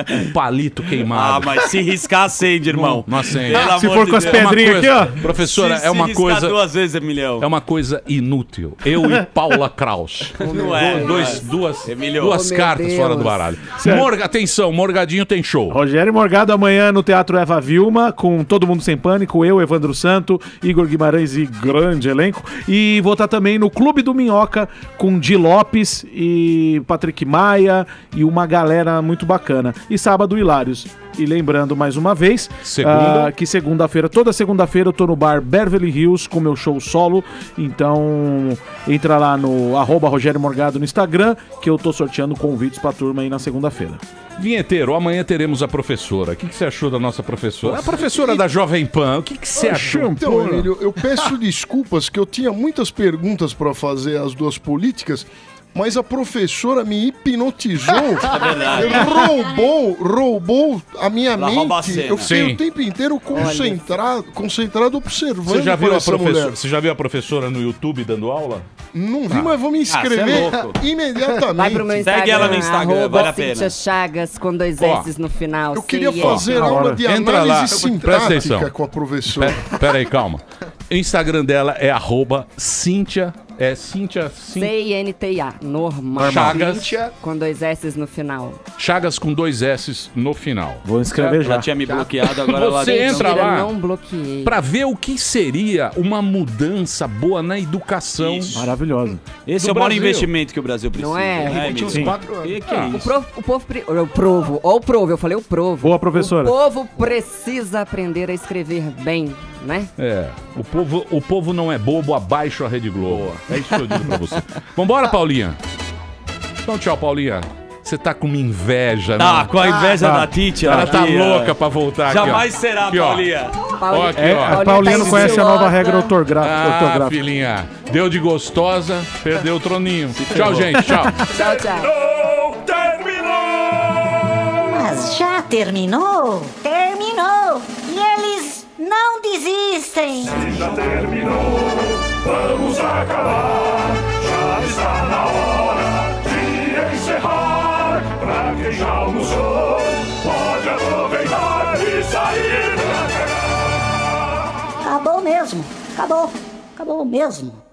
Um palito queimado. Ah, mas se riscar, acende, irmão. Não acende. Pelo Se amor for de com as Deus. pedrinhas aqui, ó. Professora, Se é uma riscar coisa... 2 vezes, Emilhão. É uma coisa inútil. Eu e Paula Kraus. Não é. Duas cartas fora do baralho. Atenção, Morgadinho tem show. Rogério Morgado amanhã no Teatro Eva Vilma, com Todo Mundo Sem Pânico, eu, Evandro Santo, Igor Guimarães e grande elenco. E vou estar também no Clube do Minhoca com Di Lopes e Patrick Maia e uma galera muito bacana. E sábado, Hilários. E lembrando mais uma vez que segunda-feira, toda segunda-feira eu tô no bar Beverly Hills com meu show solo. Então entra lá no @Rogério Morgado no Instagram que eu tô sorteando convites pra turma aí na segunda-feira. Vinheteiro, amanhã teremos a professora. O que você achou da nossa professora? A professora da Jovem Pan, o que você achou? Então, Emílio, eu peço desculpas que eu tinha muitas perguntas para fazer às duas políticas, mas a professora me hipnotizou. É verdade. Roubou a minha Ela rouba a mente. cena. Eu fiquei Sim. o tempo inteiro concentrado observando. Você já viu para a essa professora? mulher. Você já viu a professora no YouTube dando aula? Não vi, mas vou me inscrever você é louco. imediatamente. Vai pro meu Instagram, Segue ela no Instagram, vale a pena. Cíntia Chagas com 2 Ó, S no final. Eu queria fazer aula de Entra lá. análise Presta atenção. sintática com a professora. Pera aí, calma. O Instagram dela é @Cíntia. É Cíntia. CINTA, normal. Chagas. Com 2 S no final. Chagas com 2 S no final. Vou inscrever já. Ela tinha me bloqueado, agora ela... Você entra Mentira, lá não bloqueei. pra ver o que seria uma mudança boa na educação. Maravilhoso. Esse do é o maior Brasil. investimento que o Brasil precisa. Não é? Emílio? Sim. Que é isso? O povo, ó o provo, eu falei o provo. Boa, professora. O povo precisa aprender a escrever bem, né? É, o povo não é bobo, abaixo a Rede Globo. É isso que eu digo pra você. Vambora, Paulinha. Então, tchau, Paulinha. Você tá com uma inveja, Tá, né? com a inveja da Titia. Ela tá aqui, ó. louca pra voltar aqui, ó. Jamais será, Aqui, ó. Paulinha. Ó, aqui, ó. A Paulinha não conhece a nova regra ortográfica. Filhinha. Deu de gostosa, perdeu o troninho. Tchau, gente. Tchau. Tchau, tchau. Mas já terminou? Terminou! E eles não desistem! Se já terminou, vamos acabar. Já está na hora de encerrar. Pra quem já almoçou, pode aproveitar e sair pra cá. Acabou mesmo! Acabou! Acabou mesmo!